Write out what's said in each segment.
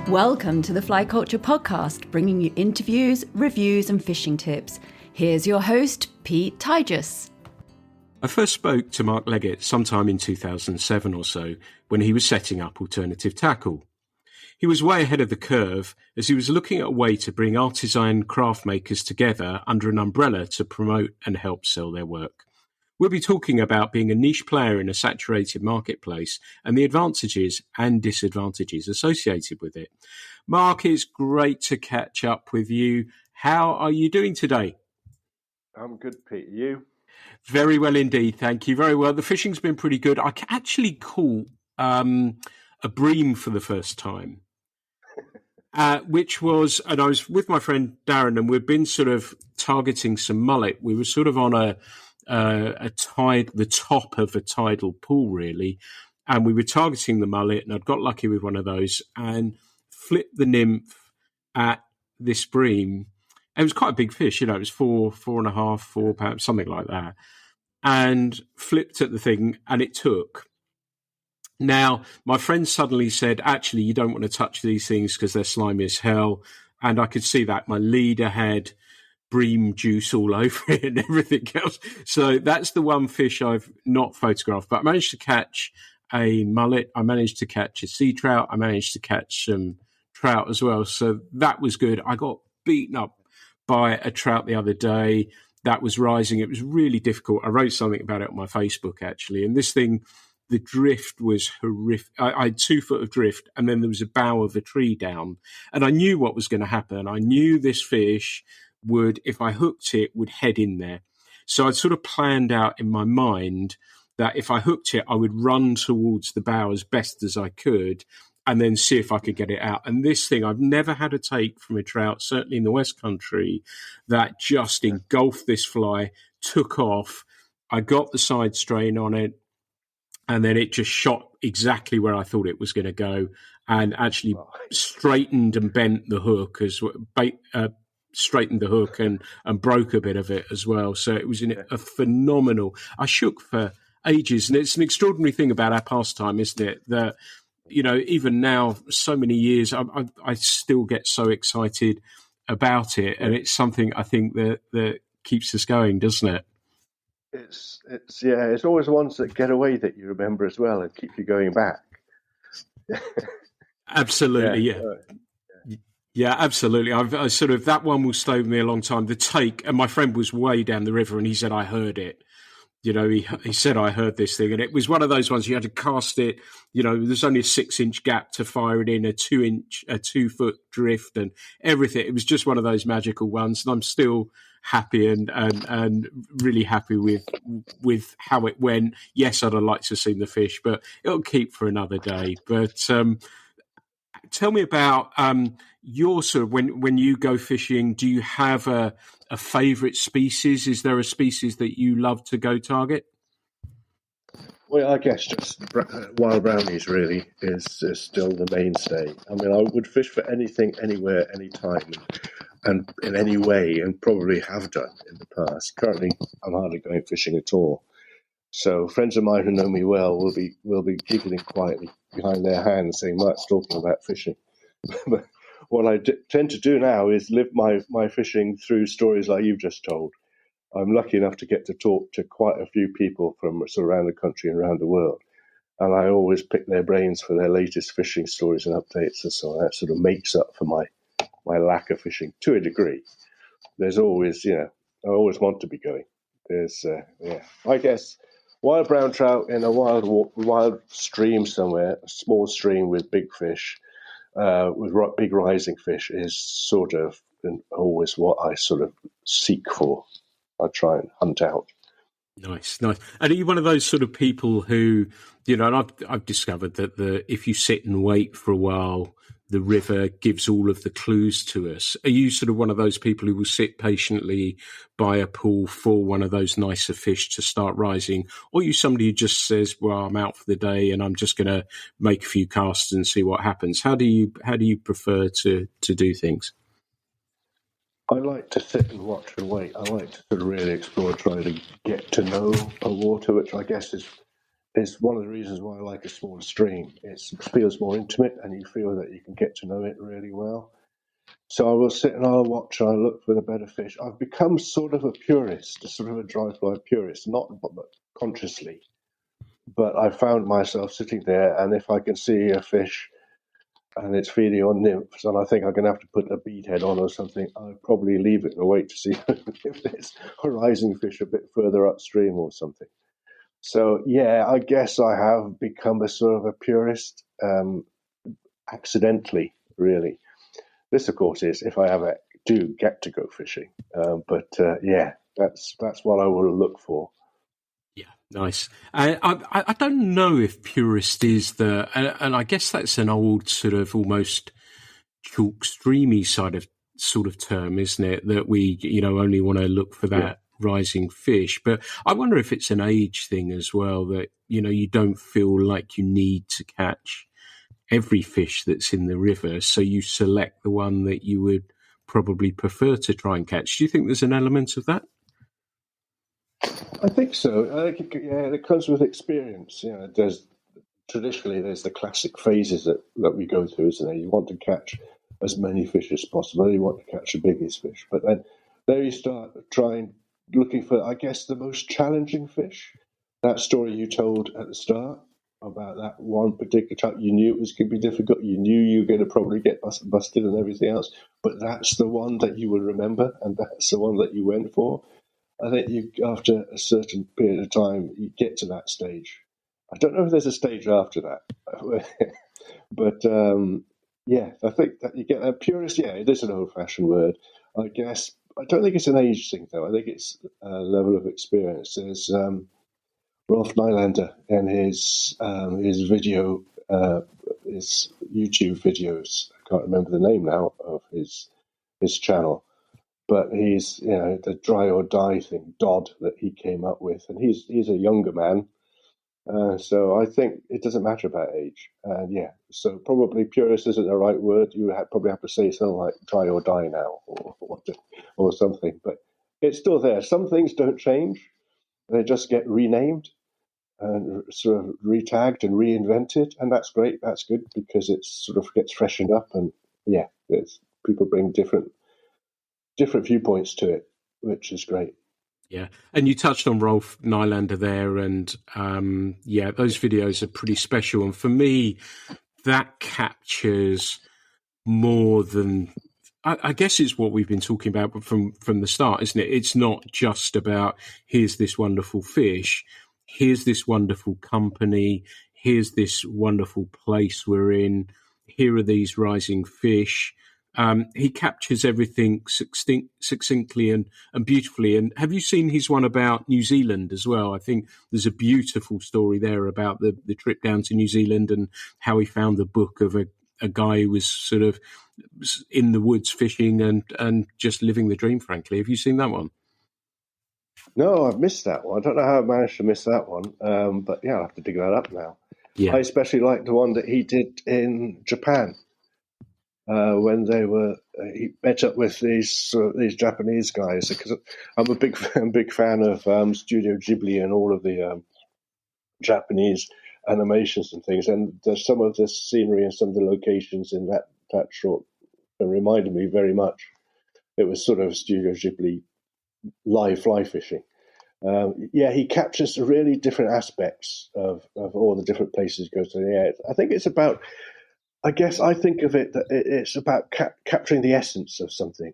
Welcome to the Fly Culture Podcast, bringing you interviews, reviews and fishing tips. Here's your host, Pete Tigers. I first spoke to Mark Leggett sometime in 2007 or so when he was setting up Alternative Tackle. He was way ahead of the curve as he was looking at a way to bring artisan craft makers together under an umbrella to promote and help sell their work. We'll be talking about being a niche player in a saturated marketplace and the advantages and disadvantages associated with it. Mark, it's great to catch up with you. How are you doing today? I'm good, Pete. You? Very well indeed, thank you. Very well. The fishing's been pretty good. I actually caught a bream for the first time, which was, and I was with my friend Darren, and we've been sort of targeting some mullet. We were sort of on the top of a tidal pool, really, and we were targeting the mullet, and I'd got lucky with one of those and flipped the nymph at this bream. It was quite a big fish, it was 4 pounds, something like that, and flipped at the thing, and it took. Now, my friend suddenly said, actually, you don't want to touch these things because they're slimy as hell, and I could see that my leader had bream juice all over it and everything else. So that's the one fish I've not photographed, but I managed to catch a mullet. I managed to catch a sea trout. I managed to catch some trout as well. So that was good. I got beaten up by a trout the other day that was rising. It was really difficult. I wrote something about it on my Facebook, actually. And this thing, the drift was horrific. I had 2 foot of drift, and then there was a bough of a tree down. And I knew what was going to happen. I knew this fish would, if I hooked it, would head in there. So I'd sort of planned out in my mind that if I hooked it, I would run towards the bow as best as I could and then see if I could get it out. And this thing, I've never had a take from a trout, certainly in the West Country, that just engulfed this fly, took off. I got the side strain on it, and then it just shot exactly where I thought it was going to go and actually straightened and bent the hook straightened the hook and broke a bit of it as well. So it was a phenomenal. I shook for ages, and it's an extraordinary thing about our pastime, isn't it? That, even now, so many years, I still get so excited about it, and it's something I think that keeps us going, doesn't it? It's always the ones that get away that you remember as well and keep you going back. Absolutely, yeah. Yeah, absolutely. I sort of, that one will stay with me a long time. The take, and my friend was way down the river, and he said, I heard it. He said, I heard this thing. And it was one of those ones you had to cast it. There's only a 6-inch gap to fire it in, a 2 foot drift and everything. It was just one of those magical ones. And I'm still happy and really happy with how it went. Yes, I'd have liked to have seen the fish, but it'll keep for another day. But tell me about your sort of, when you go fishing, do you have a favourite species? Is there a species that you love to go target? Well, I guess just wild brownies really is still the mainstay. I mean, I would fish for anything, anywhere, anytime, and in any way, and probably have done in the past. Currently, I'm hardly going fishing at all. So friends of mine who know me well will be giggling quietly behind their hands, saying, "Mark's talking about fishing." But what I tend to do now is live my fishing through stories like you've just told. I'm lucky enough to get to talk to quite a few people from sort of around the country and around the world, and I always pick their brains for their latest fishing stories and updates and so on. That sort of makes up for my lack of fishing to a degree. There's always, I always want to be going. There's, I guess. Wild brown trout in a wild stream somewhere, a small stream with big fish, with big rising fish, is sort of always what I sort of seek for. I try and hunt out. Nice. And are you one of those sort of people who, and I've discovered that if you sit and wait for a while, the river gives all of the clues to us. Are you sort of one of those people who will sit patiently by a pool for one of those nicer fish to start rising? Or are you somebody who just says, well, I'm out for the day and I'm just going to make a few casts and see what happens? How do you prefer to do things? I like to sit and watch and wait. I like to sort of really explore, try to get to know a water, which I guess is is one of the reasons why I like a smaller stream. It feels more intimate, and you feel that you can get to know it really well. So I will sit and I'll watch and I'll look for the better fish. I've become sort of a purist, sort of a dry fly purist, not consciously, but I found myself sitting there, and if I can see a fish and it's feeding on nymphs, and I think I'm going to have to put a bead head on or something, I'll probably leave it and wait to see if there's a rising fish a bit further upstream or something. So, yeah, I guess I have become a sort of a purist accidentally, really. This, of course, is if I ever do get to go fishing. But that's what I will look for. Yeah, nice. I don't know if purist is and I guess that's an old sort of almost chalk streamy sort of term, isn't it? That we only want to look for that rising fish. But I wonder if it's an age thing as well, that you don't feel like you need to catch every fish that's in the river, so you select the one that you would probably prefer to try and catch. Do you think there's an element of that? I think so. I think it comes with experience. There's the classic phases that we go through, isn't there? You want to catch as many fish as possible. You want to catch the biggest fish, but then there you start looking for, I guess, the most challenging fish. That story you told at the start about that one particular type, you knew it was going to be difficult. You knew you were going to probably get busted and everything else, but that's the one that you will remember, and that's the one that you went for. I think after a certain period of time, you get to that stage. I don't know if there's a stage after that, but I think that you get a purist. Yeah, it is an old-fashioned word, I guess. I don't think it's an age thing, though. I think it's a level of experience. There's Rolf Nylander and his video, his YouTube videos. I can't remember the name now of his channel, but he's the dry or die thing, DOD, that he came up with, and he's a younger man, so I think it doesn't matter about age. So probably purist isn't the right word. You probably have to say something like dry or die now, or something. But it's still there. Some things don't change; they just get renamed and sort of retagged and reinvented, and that's great. That's good because it sort of gets freshened up, and people bring different viewpoints to it, which is great. Yeah, and you touched on Rolf Nylander there, and those videos are pretty special. And for me, that captures more than, I guess it's what we've been talking about from the start, isn't it? It's not just about here's this wonderful fish, here's this wonderful company, here's this wonderful place we're in, here are these rising fish. He captures everything succinctly and beautifully. And have you seen his one about New Zealand as well? I think there's a beautiful story there about the trip down to New Zealand and how he found the book of a guy who was sort of in the woods fishing and just living the dream, frankly. Have you seen that one? No, I've missed that one. I don't know how I managed to miss that one, but I'll have to dig that up now. Yeah. I especially like the one that he did in Japan. When he met up with these Japanese guys, because I'm a big fan of Studio Ghibli and all of the Japanese animations and things, and there's some of the scenery and some of the locations in that short reminded me very much. It was sort of Studio Ghibli live fly fishing. He captures really different aspects of all the different places he goes to. Yeah, I think it's about. I guess I think of it that it's about capturing the essence of something.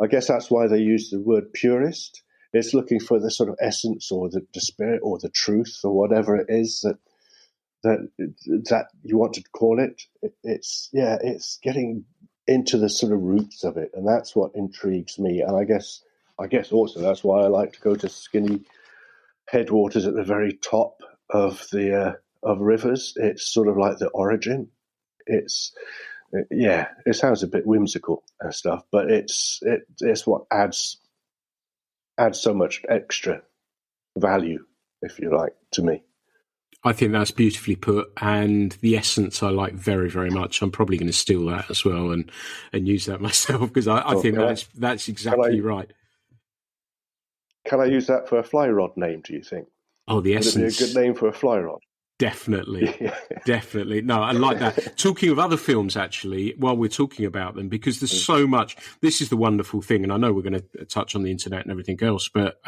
I guess that's why they use the word purist. It's looking for the sort of essence or the spirit or the truth or whatever it is that you want to call it. It's getting into the sort of roots of it, and that's what intrigues me. And I guess also that's why I like to go to skinny headwaters at the very top of the of rivers. It's sort of like the origin. It sounds a bit whimsical and stuff, but it's what adds so much extra value, if you like, to me. I think that's beautifully put, and the essence I like very, very much. I'm probably going to steal that as well and use that myself, because I think that's exactly right. Can I use that for a fly rod name, do you think? Oh, the essence. Would it be a good name for a fly rod? Definitely. Definitely. No, I like that. Talking of other films, actually, while we're talking about them, because there's so much, this is the wonderful thing, and I know we're going to touch on the internet and everything else, but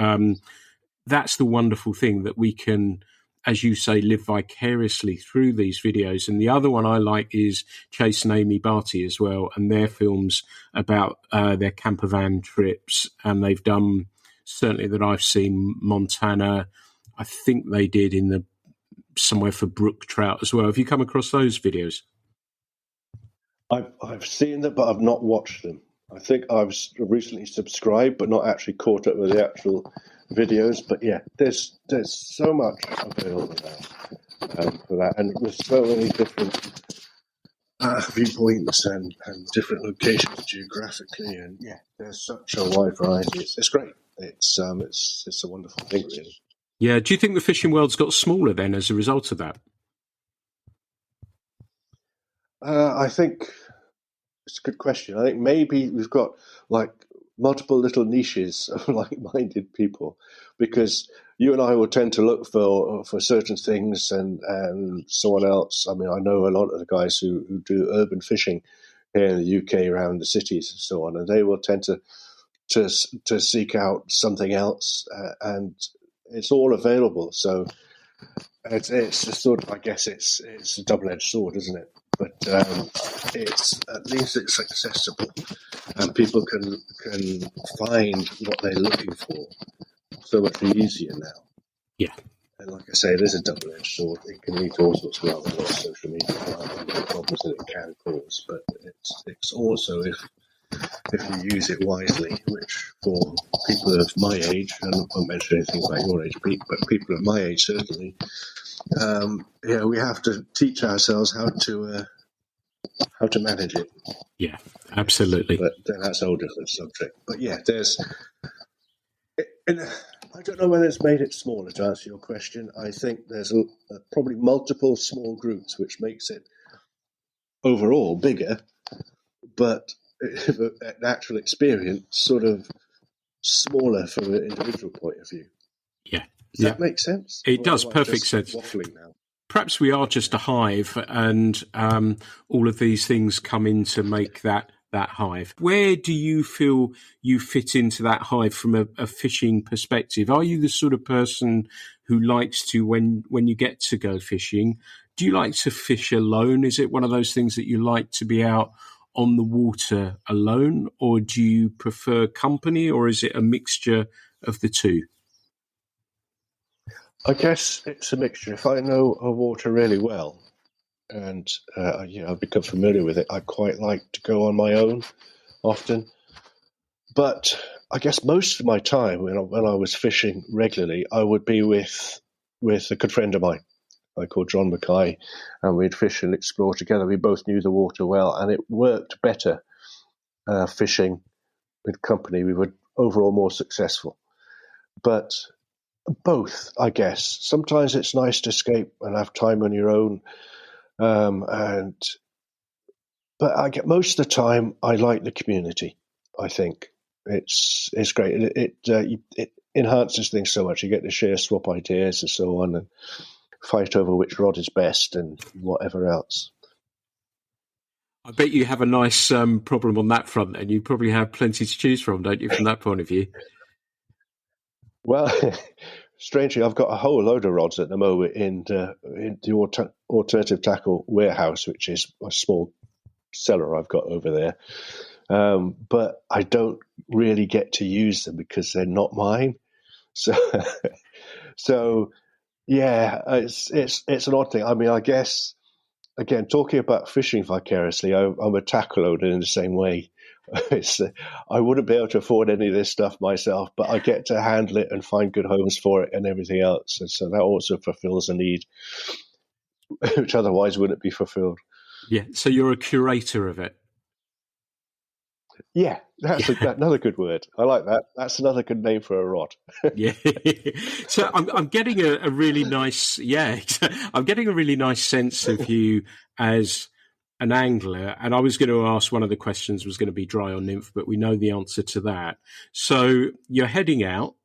that's the wonderful thing, that we can, as you say, live vicariously through these videos. And the other one I like is Chase and Amy Barty as well, and their films about their camper van trips. And they've done, certainly that I've seen, Montana. I think they did in the somewhere for brook trout as well. Have you come across those videos? I've seen them, but I've not watched them. I think I've recently subscribed, but not actually caught up with the actual videos. But yeah, there's so much available now for that, and with so many different viewpoints and different locations geographically, and yeah, there's such a wide variety. It's great. It's a wonderful thing, really. Yeah. Do you think the fishing world's got smaller then as a result of that? I think it's a good question. I think maybe we've got like multiple little niches of like-minded people, because you and I will tend to look for certain things, and someone else. I mean, I know a lot of the guys who do urban fishing here in the UK around the cities and so on, and they will tend to seek out something else, and it's all available. So it's a sort of, I guess it's a double-edged sword, isn't it? But it's, at least it's accessible, and people can find what they're looking for so much easier now. Yeah. And like I say, it is a double-edged sword. It can lead to all sorts of other social media and the problems that it can cause. But it's also, if you use it wisely, which for people of my age, and I won't mention anything about your age, Pete, but people of my age certainly, we have to teach ourselves how to manage it. Yeah, absolutely. But then that's a whole different subject. But yeah, I don't know whether it's made it smaller, to answer your question. I think there's probably multiple small groups, which makes it overall bigger, but an actual experience sort of smaller from an individual point of view. Yeah. Does that make sense? It does, perfect sense. Waffling now. Perhaps we are just a hive, and all of these things come in to make that hive. Where do you feel you fit into that hive from a fishing perspective? Are you the sort of person who likes to, when you get to go fishing, do you like to fish alone? Is it one of those things that you like to be out on the water alone, or do you prefer company, or is it a mixture of the two? I guess it's a mixture. If I know a water really well, and I've become familiar with it, I quite like to go on my own often. But I guess most of my time when I was fishing regularly, I would be with a good friend of mine, I called John Mackay, and we'd fish and explore together. We both knew the water well, and it worked better fishing with company. We were overall more successful. But both, I guess. Sometimes it's nice to escape and have time on your own, but I get most of the time I like the community. I think it's great. It enhances things so much. You get to share, swap ideas, and so on, and fight over which rod is best and whatever else. I bet you have a nice problem on that front, and you probably have plenty to choose from, don't you, from that point of view? Well, strangely, I've got a whole load of rods at the moment in the alternative tackle warehouse, which is a small cellar I've got over there. But I don't really get to use them because they're not mine. So yeah, it's an odd thing. I mean, I guess, again, talking about fishing vicariously, I'm a tackle owner in the same way. I wouldn't be able to afford any of this stuff myself, but I get to handle it and find good homes for it and everything else. And so that also fulfills a need, which otherwise wouldn't be fulfilled. Yeah, so you're a curator of it. Yeah, that's another good word. I like that. That's another good name for a rod. Yeah. So I'm getting a really nice, I'm getting a really nice sense of you as an angler. And I was going to ask, one of the questions was going to be dry or nymph, but we know the answer to that. So you're heading out.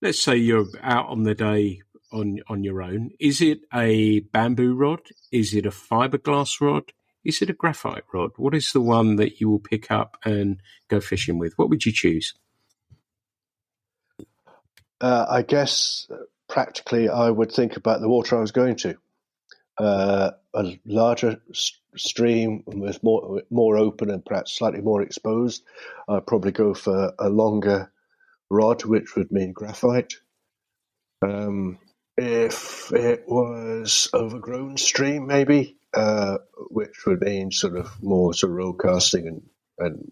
Let's say you're out on the day on your own. Is it a bamboo rod? Is it a fiberglass rod? Is it a graphite rod? What is the one that you will pick up and go fishing with? What would you choose? I guess practically I would think about the water I was going to. A larger stream with more open and perhaps slightly more exposed. I'd probably go for a longer rod, which would mean graphite. If it was overgrown stream, maybe, which would mean sort of more sort of road casting and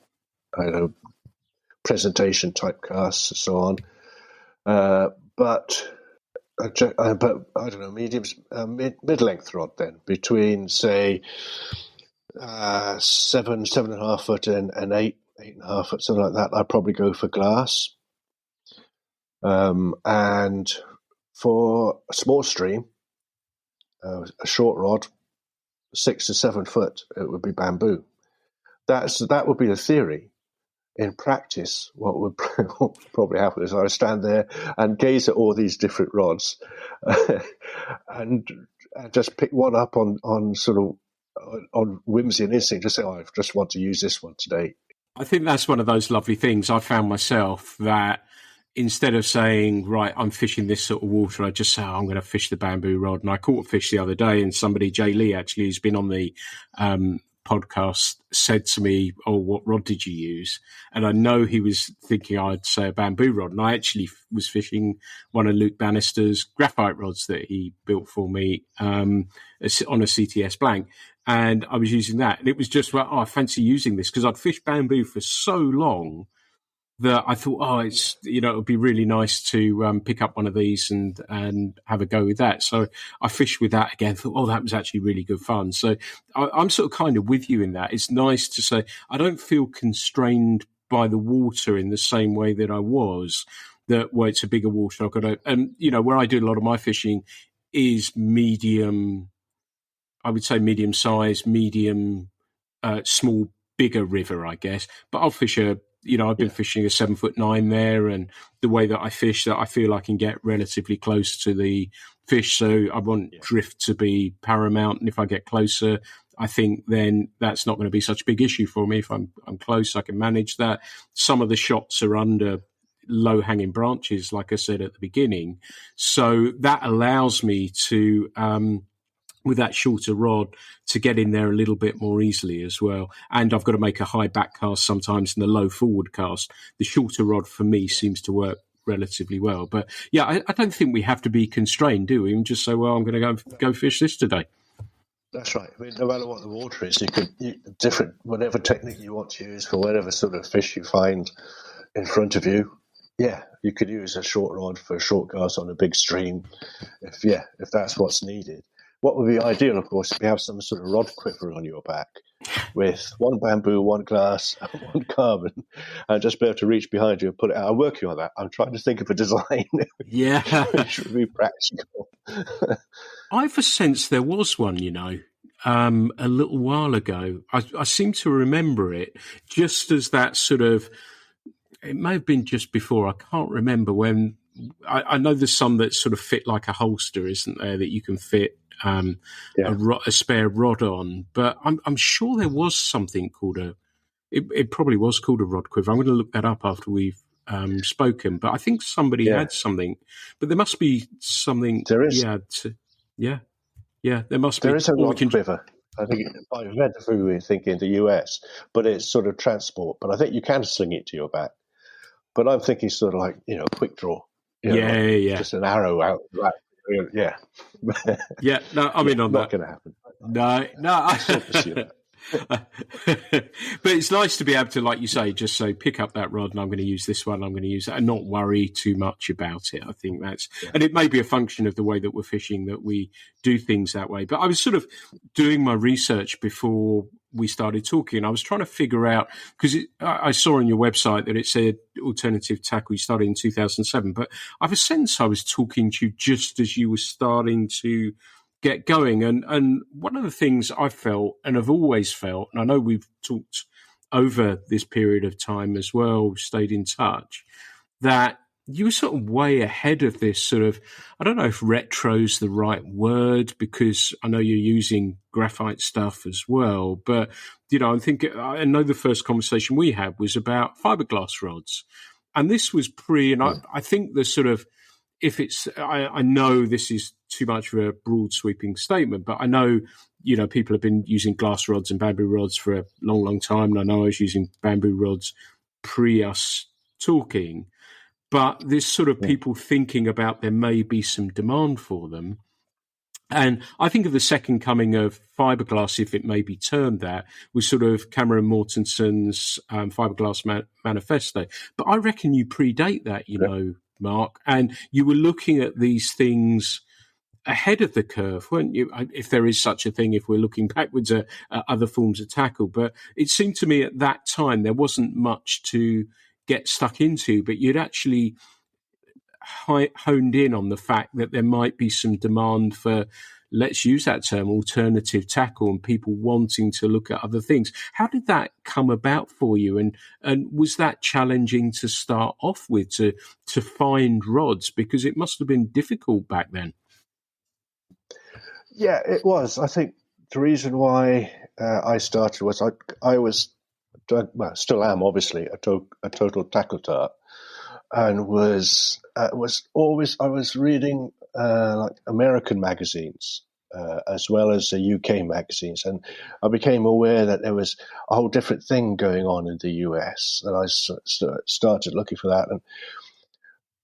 I don't know, presentation type casts and so on. But I don't know, mid-length rod then, between say 7.5 foot and 8.5 foot, something like that. I'd probably go for glass. And for a small stream, a short rod, 6 to 7 foot, it would be bamboo. That would be the theory. In practice, what would probably happen is I would stand there and gaze at all these different rods, and just pick one up on sort of on whimsy and instinct. Just say, "Oh, I just want to use this one today." I think that's one of those lovely things. I found myself that instead of saying, "Right, I'm fishing this sort of water," I just say, "Oh, I'm going to fish the bamboo rod." And I caught a fish the other day, and somebody, Jay Lee, actually, who's been on the podcast, said to me, "Oh, what rod did you use?" And I know he was thinking I'd say a bamboo rod, and I actually was fishing one of Luke Bannister's graphite rods that he built for me on a CTS blank, and I was using that, and it was just like, "Oh, I fancy using this," because I'd fished bamboo for so long that I thought, oh, it's, it would be really nice to pick up one of these and have a go with that. So I fished with that again, thought, oh, that was actually really good fun. So I'm sort of kind of with you in that. It's nice to say I don't feel constrained by the water in the same way that I was, that where it's a bigger water, I've got to, and, where I do a lot of my fishing is medium, I would say medium size, small, bigger river, I guess. But I'll fish I've been fishing a 7'9" there, and the way that I fish, that I feel I can get relatively close to the fish. So I want drift to be paramount. And if I get closer, I think then that's not going to be such a big issue for me. If I'm close, I can manage that. Some of the shots are under low hanging branches, like I said at the beginning. So that allows me to, with that shorter rod, to get in there a little bit more easily as well. And I've got to make a high back cast sometimes and a low forward cast. The shorter rod for me seems to work relatively well. But yeah, I don't think we have to be constrained, do we? And just say, well, I'm going to go fish this today. That's right. I mean, no matter what the water is, different, whatever technique you want to use for whatever sort of fish you find in front of you. Yeah, you could use a short rod for a short cast on a big stream, if that's what's needed. What would be ideal, of course, if you have some sort of rod quiver on your back with one bamboo, one glass, and one carbon, and just be able to reach behind you and put it out. I'm working on that. I'm trying to think of a design which would be practical. I have a sense there was one, a little while ago. I seem to remember it just as that sort of, it may have been just before, I can't remember when. I know there's some that sort of fit like a holster, isn't there, that you can fit a spare rod on, but I'm sure there was something called it probably was called a rod quiver. I'm going to look that up after we've spoken, but I think somebody had something, but there must be something. There is. There must be. There is a rod quiver. I think I've read in the US, but it's sort of transport, but I think you can sling it to your back. But I'm thinking sort of like, quick draw. Just an arrow out. Right. Yeah. No, I mean, on not that. Not going to happen. No. But it's nice to be able to, like you say, just say, pick up that rod and I'm going to use this one, I'm going to use that, and not worry too much about it. I think and it may be a function of the way that we're fishing that we do things that way. But I was sort of doing my research before we started talking. I was trying to figure out, because I saw on your website that it said alternative tackle, you started in 2007, but I have a sense I was talking to you just as you were starting to get going. And one of the things I felt, and I've always felt, and I know we've talked over this period of time as well, stayed in touch, that you were sort of way ahead of this sort of, I don't know if retro's the right word, because I know you're using graphite stuff as well, but, I'm thinking, I know the first conversation we had was about fiberglass rods. And this was and I think the sort of, if it's, I know this is too much of a broad sweeping statement, but I know, people have been using glass rods and bamboo rods for a long, long time. And I know I was using bamboo rods pre us talking, but this sort of people thinking about there may be some demand for them. And I think of the second coming of fiberglass, if it may be termed that, was sort of Cameron Mortenson's Fiberglass Manifesto. But I reckon you predate that, Mark, and you were looking at these things ahead of the curve, weren't you? If there is such a thing, if we're looking backwards at other forms of tackle. But it seemed to me at that time there wasn't much to get stuck into, but you'd actually honed in on the fact that there might be some demand for, let's use that term, alternative tackle, and people wanting to look at other things. How did that come about for you? And was that challenging to start off with, to find rods? Because it must have been difficult back then. Yeah, it was. I think the reason why I started was I was, well, still am obviously a total tackle tart, and was always, I was reading like American magazines as well as the UK magazines, and I became aware that there was a whole different thing going on in the US, and I started looking for that.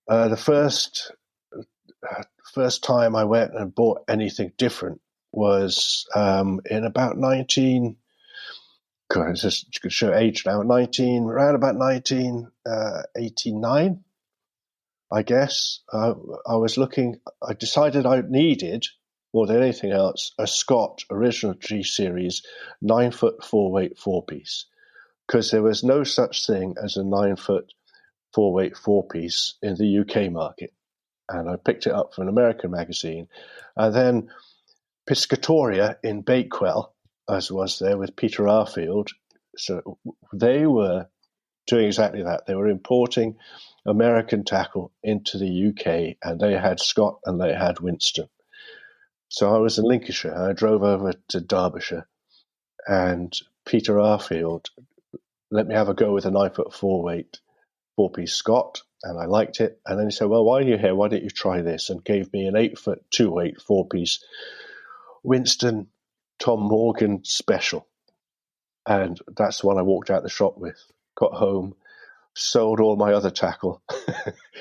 And the first time I went and bought anything different was in about 19. God, it's just to show age now. Around about 1989, I guess. I was looking. I decided I needed, more than anything else, a Scott original G series 9-foot 4-weight 4-piece, because there was no such thing as a 9-foot 4-weight 4-piece in the UK market. And I picked it up from an American magazine. And then Piscatoria in Bakewell, as was there with Peter Arfield. So they were doing exactly that. They were importing American tackle into the UK, and they had Scott and they had Winston. So I was in Lincolnshire, and I drove over to Derbyshire, and Peter Arfield let me have a go with a 9-foot 4-weight 4-piece Scott, and I liked it. And then he said, well, while you're here, why don't you try this? And gave me an 8-foot 2-weight 4-piece Winston Tom Morgan special. And that's the one I walked out the shop with. Got home, sold all my other tackle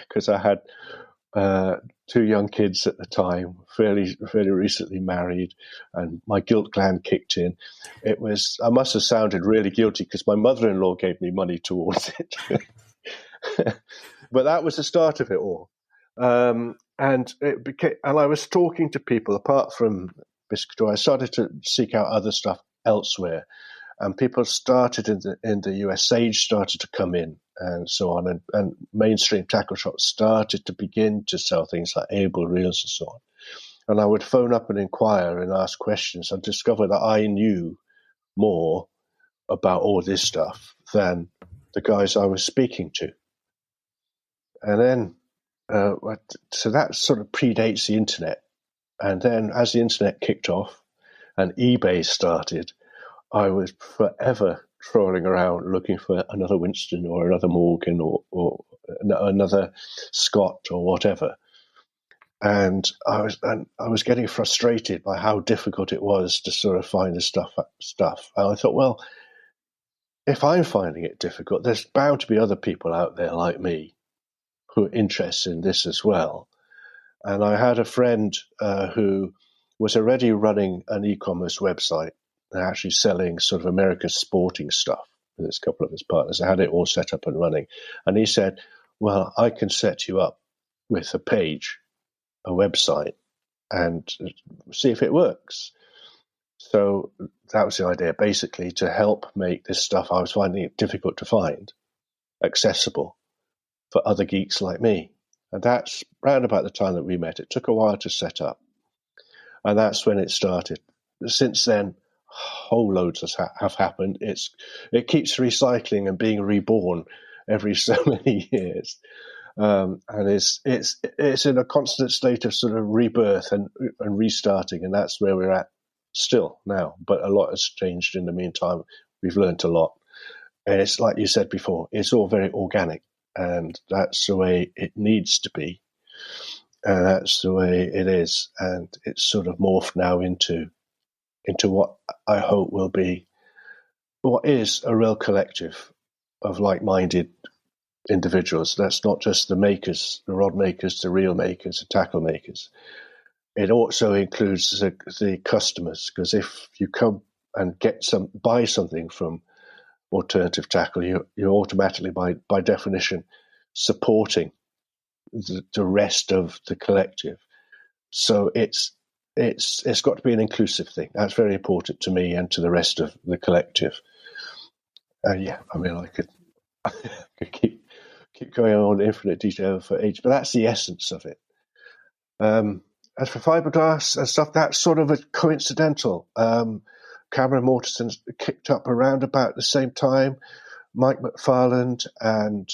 because I had 2 young kids at the time, fairly recently married, and my guilt gland kicked in. I must have sounded really guilty because my mother-in-law gave me money towards it. But that was the start of it all. And I was talking to people apart from Piscator. I started to seek out other stuff elsewhere, and people started in the US. Sage started to come in, and so on, and mainstream tackle shops started to begin to sell things like able reels and so on. And I would phone up and inquire and ask questions, and discover that I knew more about all this stuff than the guys I was speaking to. And then, so that sort of predates the internet. And then as the internet kicked off and eBay started, I was forever trawling around looking for another Winston or another Morgan or another Scott or whatever. And I was getting frustrated by how difficult it was to sort of find the stuff. And I thought, well, if I'm finding it difficult, there's bound to be other people out there like me who are interested in this as well. And I had a friend who was already running an e-commerce website and actually selling sort of American sporting stuff with a couple of his partners. I had it all set up and running. And he said, well, I can set you up with a page, a website, and see if it works. So that was the idea, basically, to help make this stuff I was finding it difficult to find accessible for other geeks like me. And that's round about the time that we met. It took a while to set up. And that's when it started. Since then, whole loads have happened. It keeps recycling and being reborn every so many years. and it's in a constant state of sort of rebirth and restarting, and that's where we're at still now. But a lot has changed in the meantime. We've learned a lot, and it's like you said before, it's all very organic, and that's the way it needs to be, and that's the way it is, and it's sort of morphed now into what I hope will be what is a real collective of like-minded individuals. That's not just the makers, the rod makers, the reel makers, the tackle makers. It also includes the customers, because if you come and buy something from Alternative Tackle, you're automatically, by definition, supporting the rest of the collective. So it's got to be an inclusive thing. That's very important to me and to the rest of the collective. I could keep going on in infinite detail for ages, but that's the essence of it. As for fiberglass and stuff, that's sort of a coincidental. Cameron Mortensen kicked up around about the same time. Mike McFarland and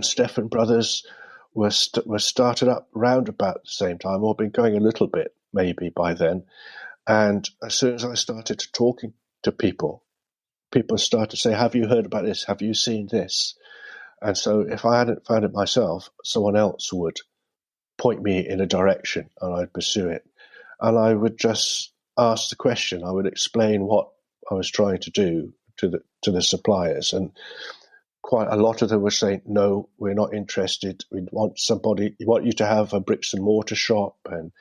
Stephan Brothers were started up round about the same time, or been going a little bit maybe by then. And as soon as I started talking to people started to say, "Have you heard about this? Have you seen this?" And so if I hadn't found it myself, someone else would point me in a direction and I'd pursue it. And I would just ask the question. I would explain what I was trying to do to the suppliers. And quite a lot of them were saying, "No, we're not interested. We want you to have a bricks and mortar shop and,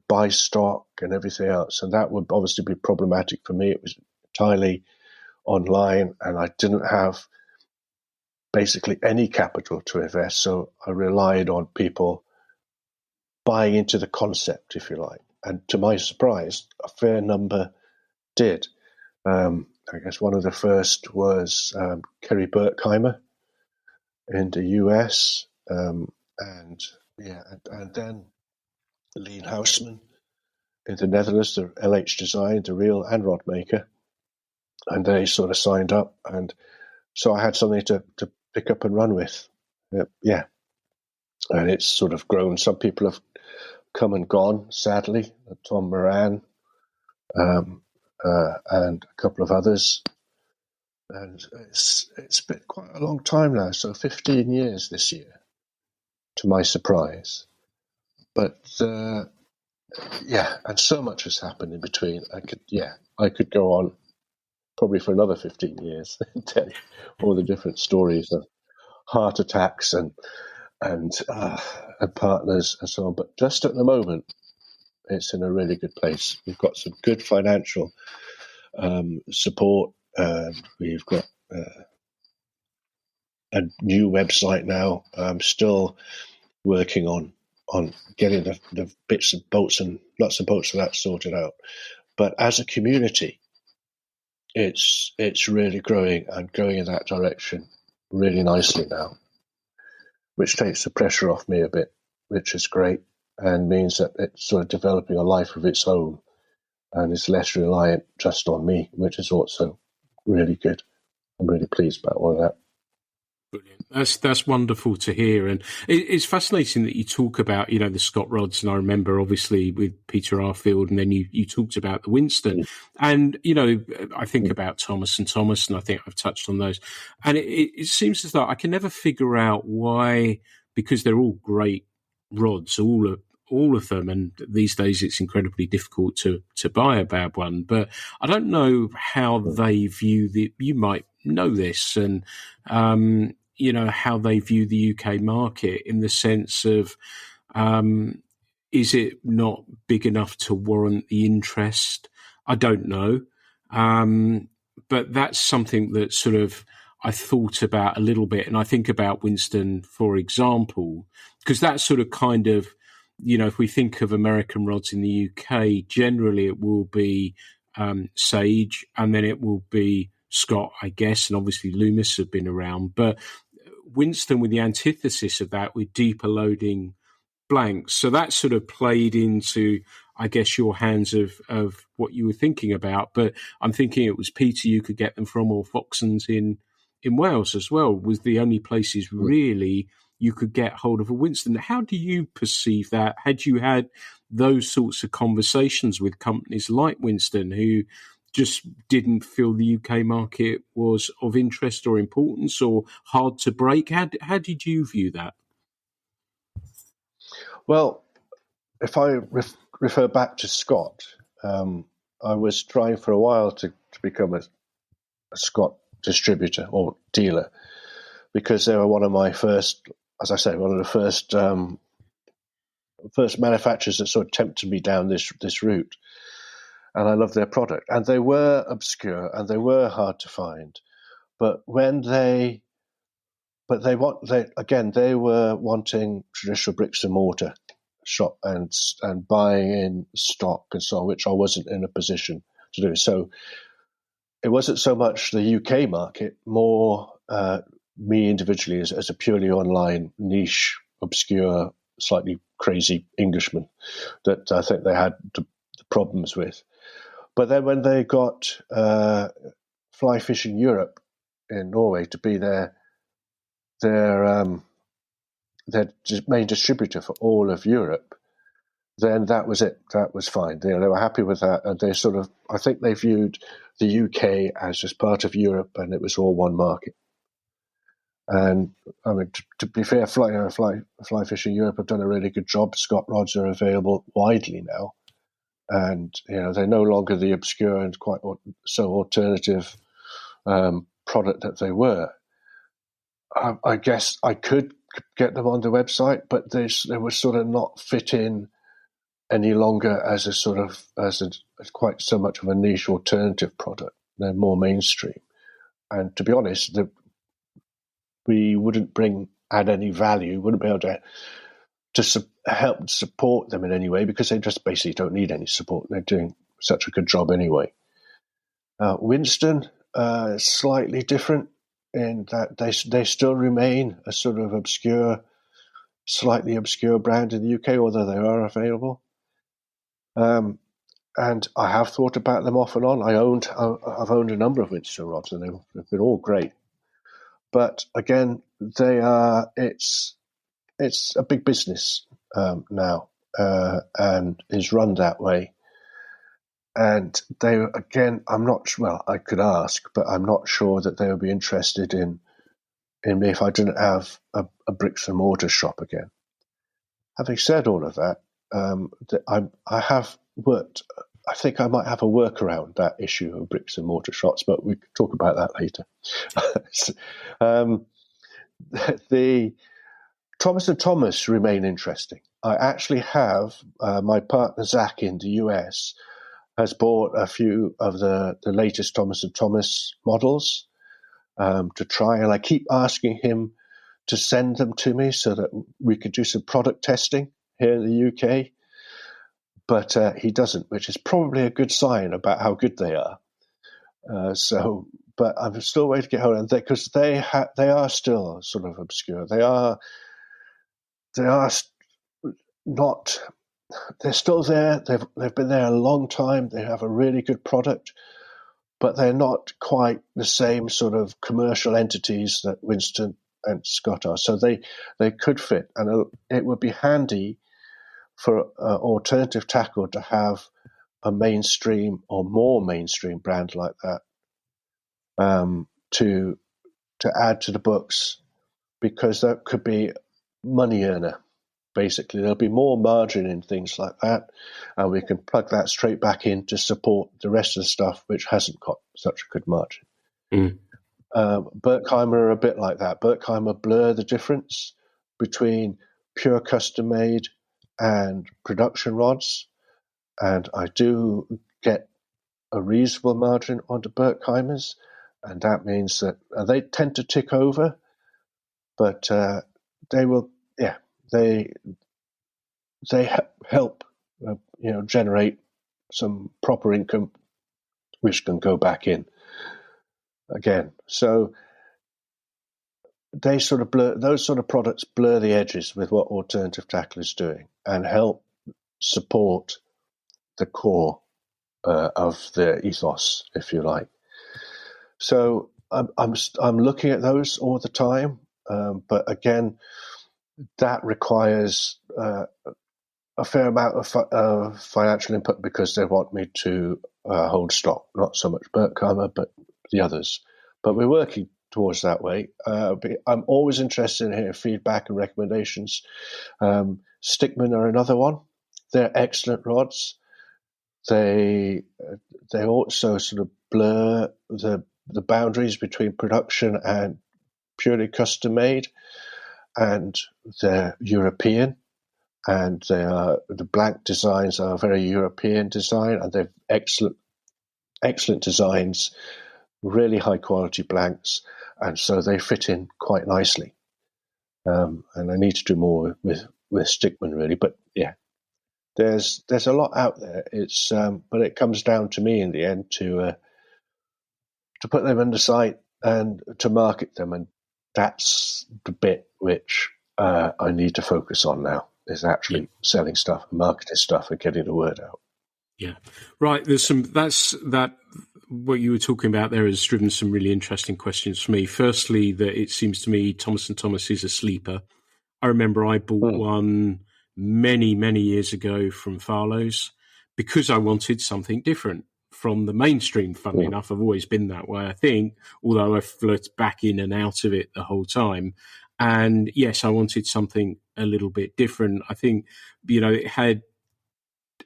buy stock and everything else." And that would obviously be problematic for me. It was entirely online, and I didn't have basically any capital to invest, so I relied on people buying into the concept, if you like. And to my surprise, a fair number did. I guess one of the first was Kerry Berkheimer in the US, and then Lean Houseman in the Netherlands, the LH Design, the reel and rod maker. And they sort of signed up, and so I had something to pick up and run with. Yeah. And it's sort of grown. Some people have come and gone, sadly. Tom Moran and a couple of others. And it's been quite a long time now, so 15 years this year, to my surprise. But and so much has happened in between. I could go on probably for another 15 years and tell you all the different stories of heart attacks and partners and so on. But just at the moment, it's in a really good place. We've got some good financial support. We've got a new website now. I'm still working on getting the bits and bolts and nuts and bolts of that sorted out. But as a community, it's really growing and going in that direction really nicely now, which takes the pressure off me a bit, which is great, and means that it's sort of developing a life of its own and is less reliant just on me, which is also really good. I'm really pleased about all of that. Brilliant. That's wonderful to hear. And it's fascinating that you talk about, the Scott rods. And I remember obviously with Peter Arfield, and then you talked about the Winston. And, I think about Thomas and Thomas, and I think I've touched on those. And it seems as though I can never figure out why, because they're all great rods, all of them. And these days it's incredibly difficult to buy a bad one. But I don't know how they view you might know this, and, how they view the UK market in the sense of, is it not big enough to warrant the interest? I don't know. But that's something that sort of I thought about a little bit. And I think about Winston, for example, because that's sort of kind of, if we think of American rods in the UK, generally it will be Sage, and then it will be Scott, I guess, and obviously Loomis have been around. But Winston with the antithesis of that, with deeper loading blanks. So that sort of played into, I guess, your hands of what you were thinking about. But I'm thinking it was Peter you could get them from, or Foxons in in Wales as well was the only places really you could get hold of a Winston. How do you perceive that? Had you had those sorts of conversations with companies like Winston who just didn't feel the UK market was of interest or importance or hard to break? How did you view that? Well, if I refer back to Scott, I was trying for a while to become a Scott distributor or dealer, because they were one of my first, as I say, one of the first manufacturers that sort of tempted me down this route. And I loved their product. And they were obscure and they were hard to find. But they were wanting traditional bricks and mortar shop and buying in stock and so on, which I wasn't in a position to do. So it wasn't so much the UK market, more me individually as a purely online niche, obscure, slightly crazy Englishman that I think they had the problems with. But then when they got Fly Fishing Europe in Norway to be their main distributor for all of Europe, then that was it. That was fine. They were happy with that, and they sort of, I think they viewed the UK as just part of Europe, and it was all one market. And I mean, to be fair, Fly Fishing Europe have done a really good job. Scott rods are available widely now, and they're no longer the obscure and quite so alternative product that they were. I guess I could get them on the website, but they were sort of not fit in any longer as quite so much of a niche alternative product. They're more mainstream, and to be honest, we wouldn't add any value. Wouldn't be able to help support them in any way, because they just basically don't need any support. They're doing such a good job anyway. Winston slightly different in that they still remain a sort of slightly obscure brand in the UK, although they are available. And I have thought about them off and on. I've owned a number of Winston rods, and they've been all great. But again, it's a big business now, and is run that way. And I'm not sure. Well, I could ask, but I'm not sure that they would be interested in me if I didn't have a bricks and mortar shop again. Having said all of that, I have worked. I think I might have a workaround that issue of bricks and mortar shops, but we could talk about that later. The Thomas & Thomas remain interesting. I actually have my partner Zach in the US has bought a few of the latest Thomas & Thomas models to try, and I keep asking him to send them to me so that we could do some product testing here in the UK. But he doesn't, which is probably a good sign about how good they are. But I'm still waiting to get hold of them, because they are still sort of obscure. They are not. They're still there. They've been there a long time. They have a really good product, but they're not quite the same sort of commercial entities that Winston and Scott are. So they could fit, and it would be handy for alternative tackle to have a mainstream or more mainstream brand like that to add to the books, because that could be money earner. Basically, there'll be more margin in things like that, and we can plug that straight back in to support the rest of the stuff which hasn't got such a good margin. Berkheimer are a bit like that. Berkheimer blur the difference between pure custom made and production rods, and I do get a reasonable margin onto Berkheimers, and that means that they tend to tick over, but they will, they help generate some proper income which can go back in again. So they sort of those sort of products blur the edges with what alternative tackle is doing and help support the core of the ethos, if you like. So I'm looking at those all the time, but again, that requires a fair amount of financial input because they want me to hold stock, not so much Berkheimer, but the others. But we're working towards that way. I'm always interested in hearing feedback and recommendations. Stickman are another one. They're excellent rods. They also sort of blur the boundaries between production and purely custom made, and they're European, and the blank designs are very European design, and they're excellent designs, really high quality blanks, and so they fit in quite nicely. And I need to do more with Stickman really, but yeah, there's a lot out there. It's but it comes down to me in the end to put them in the site and to market them, and that's the bit which I need to focus on now, is actually selling stuff and marketing stuff and getting the word out. Yeah, right. There's that what you were talking about there has driven some really interesting questions for me. Firstly, that it seems to me Thomas & Thomas is a sleeper. I remember I bought one many, many years ago from Farlow's because I wanted something different from the mainstream. Funnily enough, I've always been that way, I think, although I've flirted back in and out of it the whole time. And yes, I wanted something a little bit different. I think, it had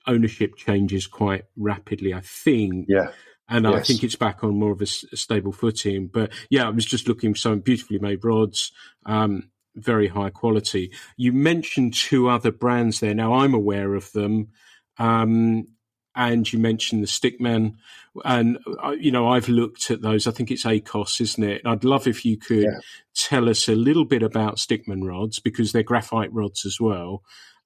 ownership changes quite rapidly, I think. Yeah. And I think it's back on more of a stable footing. But yeah, I was just looking for some beautifully made rods, very high quality. You mentioned two other brands there. Now I'm aware of them. And you mentioned the Stickman, and I've looked at those. I think it's ACOS, isn't it? I'd love if you could tell us a little bit about Stickman rods, because they're graphite rods as well.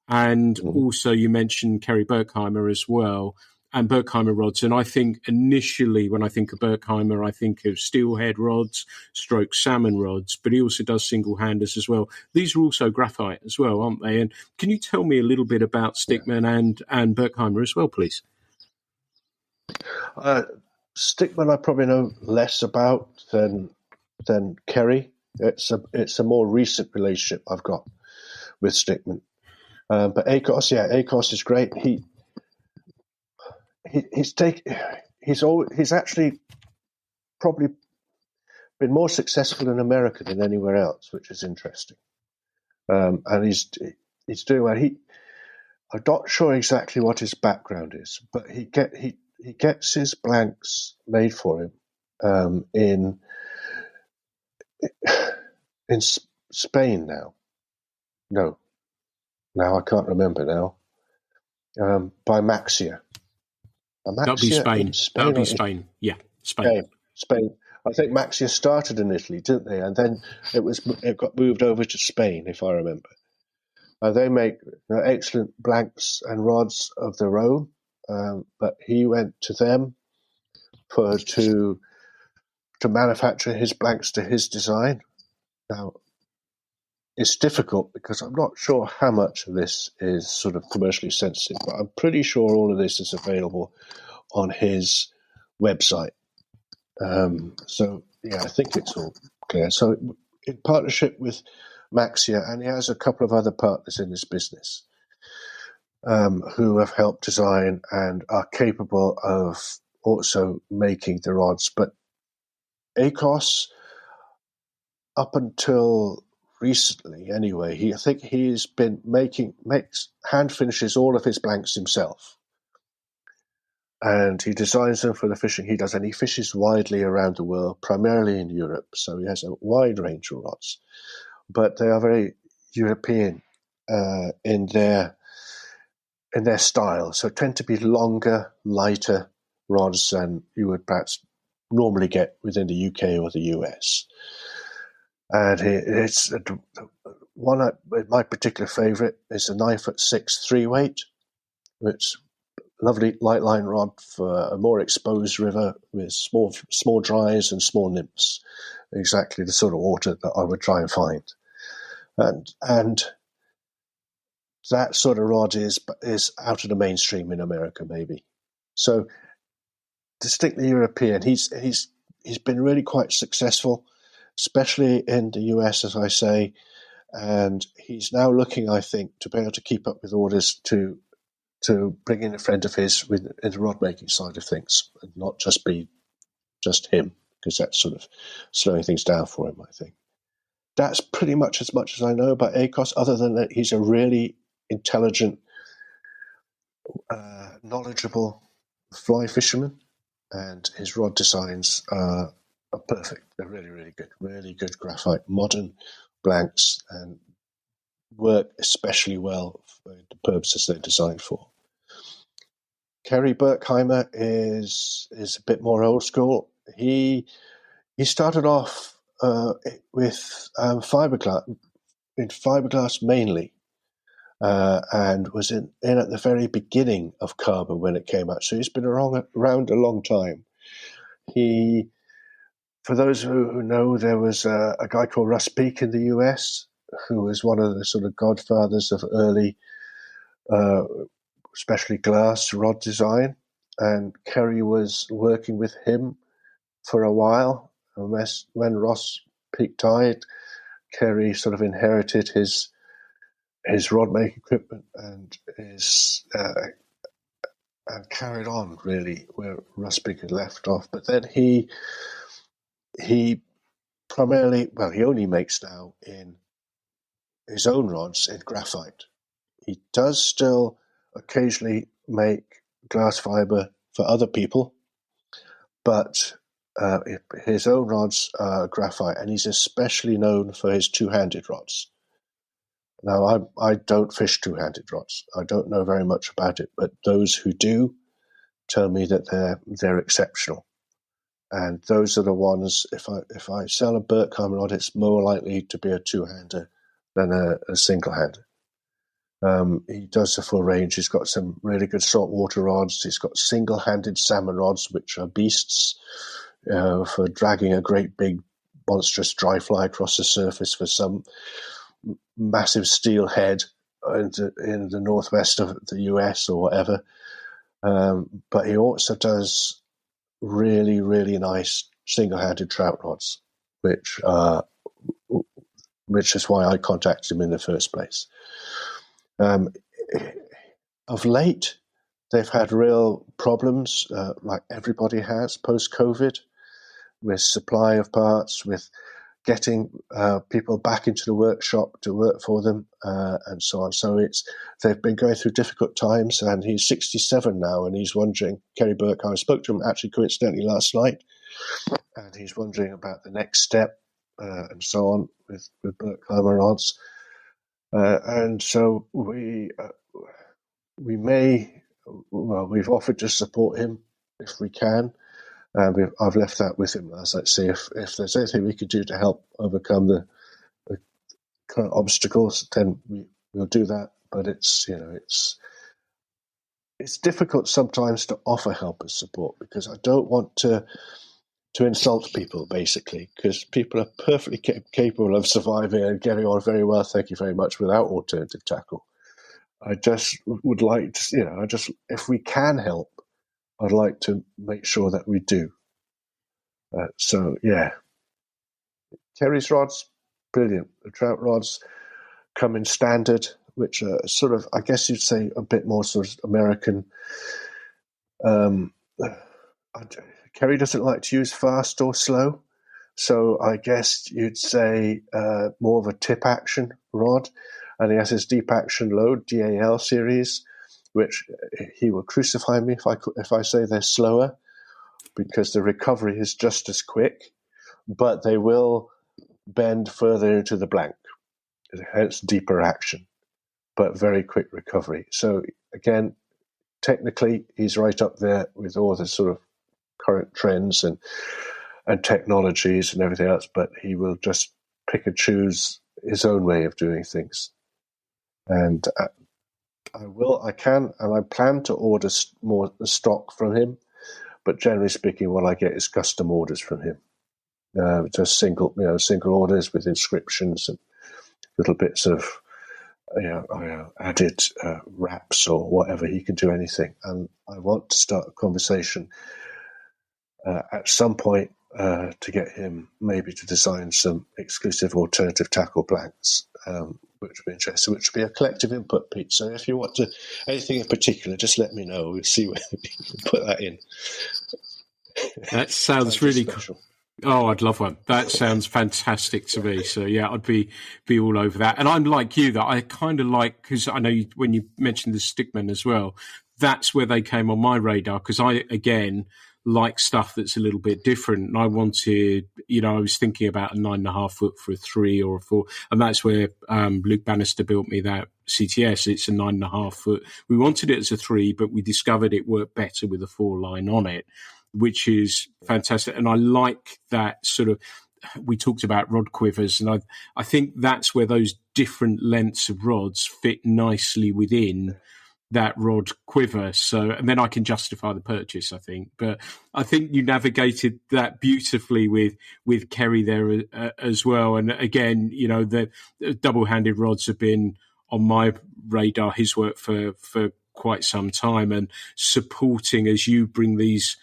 And also you mentioned Kerry Berkheimer as well, and Berkheimer rods. And I think initially when I think of Berkheimer, I think of steelhead rods, stroke salmon rods, but he also does single handers as well. These are also graphite as well, aren't they? And can you tell me a little bit about Stickman and Berkheimer as well, please? Stickman I probably know less about than Kerry. It's a more recent relationship I've got with Stickman. But ACOS is great. He's actually probably been more successful in America than anywhere else, which is interesting. And he's doing well. I'm not sure exactly what his background is, but he gets his blanks made for him in Spain now. No, now I can't remember now. By Maxia. That'll be Spain. That'll be Spain. Yeah, Spain. Spain. I think Maxia started in Italy, didn't they? And then it got moved over to Spain, if I remember. They make excellent blanks and rods of their own, but he went to them to manufacture his blanks to his design. Now, it's difficult because I'm not sure how much of this is sort of commercially sensitive, but I'm pretty sure all of this is available on his website. So, yeah, I think it's all clear. So, in partnership with Maxia, and he has a couple of other partners in his business who have helped design and are capable of also making the rods. But ACOS, up until recently anyway, I think he's been hand finishes all of his blanks himself. And he designs them for the fishing he does, and he fishes widely around the world, primarily in Europe. So he has a wide range of rods, but they are very European in their style. So tend to be longer, lighter rods than you would perhaps normally get within the UK or the US. And it's one. My particular favourite is a 9'6" 3-weight, which lovely light line rod for a more exposed river with small dries and small nymphs. Exactly the sort of water that I would try and find. And that sort of rod is out of the mainstream in America, maybe. So distinctly European. He's he's been really quite successful, especially in the US, as I say, and he's now looking, I think, to be able to keep up with orders to bring in a friend of his in the rod making side of things, and not just be just him, because that's sort of slowing things down for him, I think. That's pretty much as I know about Akos, other than that he's a really intelligent, knowledgeable fly fisherman, and his rod designs are perfect. They're really good graphite, modern blanks, and work especially well for the purposes they're designed for. Kerry Berkheimer is a bit more old school. He started off with fiberglass mainly, and was in at the very beginning of carbon when it came out. So he's been around a long time. For those who know, there was a guy called Russ Peake in the US who was one of the sort of godfathers of early, especially glass rod design, and Kerry was working with him for a while. And when Ross Peake died, Kerry sort of inherited his rod making equipment and and carried on really where Russ Peake had left off. But then he primarily, he only makes now in his own rods in graphite. He does still occasionally make glass fiber for other people, but his own rods are graphite, and he's especially known for his two-handed rods. Now, I don't fish two-handed rods. I don't know very much about it, but those who do tell me that they're exceptional. And those are the ones, if I sell a Berkheimer rod, it's more likely to be a two-hander than a single-hander. He does the full range. He's got some really good saltwater rods. He's got single-handed salmon rods, which are beasts for dragging a great big monstrous dry fly across the surface for some massive steelhead in the northwest of the US or whatever. But he also does really, really nice single-handed trout rods, which is why I contacted him in the first place. Of late, they've had real problems, like everybody has post-COVID, with supply of parts, with getting people back into the workshop to work for them, and so on. So they've been going through difficult times, and he's 67 now, and he's wondering, Kerry Berkheimer, I spoke to him actually coincidentally last night, and he's wondering about the next step, and so on with Berkheimer rods. And so we've offered to support him if we can. I've left that with him. As I say, if there's anything we could do to help overcome the current obstacles, then we'll do that. But it's difficult sometimes to offer help and support, because I don't want to insult people, basically, because people are perfectly capable of surviving and getting on very well, thank you very much, without alternative tackle. I just would like to, if we can help, I'd like to make sure that we do. So, yeah. Kerry's rods, brilliant. The trout rods come in standard, which are sort of, I guess you'd say, a bit more sort of American. Kerry doesn't like to use fast or slow, so I guess you'd say more of a tip action rod. And he has his deep action load, DAL series, which he will crucify me if I say they're slower, because the recovery is just as quick, but they will bend further into the blank, hence deeper action, but very quick recovery. So again, technically, he's right up there with all the sort of current trends and technologies and everything else, but he will just pick and choose his own way of doing things. And I plan to order more stock from him, but generally speaking, what I get is custom orders from him. Just single orders with inscriptions and little bits of added wraps or whatever. He can do anything, and I want to start a conversation at some point to get him maybe to design some exclusive alternative tackle blanks, which would be interesting, which would be a collective input, Pete. So if you want to anything in particular, just let me know. We'll see whether we can put that in. That sounds really cool. Oh, I'd love one. That sounds fantastic to me. So yeah, I'd be all over that. And I'm like you, that I kind of like, because I know when you mentioned the Stickman as well, that's where they came on my radar, because I, again, like stuff that's a little bit different. And I wanted, I was thinking about a 9.5 foot for a 3 or a 4. And that's where Luke Bannister built me that CTS. It's a 9.5 foot. We wanted it as a 3, but we discovered it worked better with a 4 line on it, which is fantastic. And I like that sort of, we talked about rod quivers, and I think that's where those different lengths of rods fit nicely within that rod quiver. So, and then I can justify the purchase, I think. But I think you navigated that beautifully with Kerry there as well. And again, the double-handed rods have been on my radar, his work for quite some time, and supporting as you bring these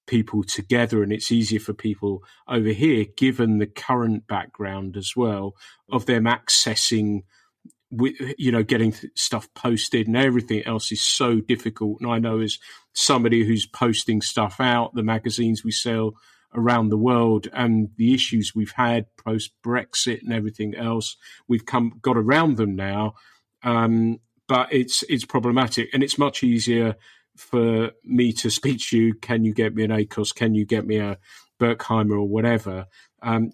people together. And it's easier for people over here, given the current background as well, of them accessing, getting stuff posted, and everything else is so difficult. And I know, as somebody who's posting stuff out, the magazines we sell around the world, and the issues we've had post Brexit and everything else, we've got around them now. But it's problematic, and it's much easier for me to speak to you. Can you get me an ethos? Can you get me a Berkheimer or whatever?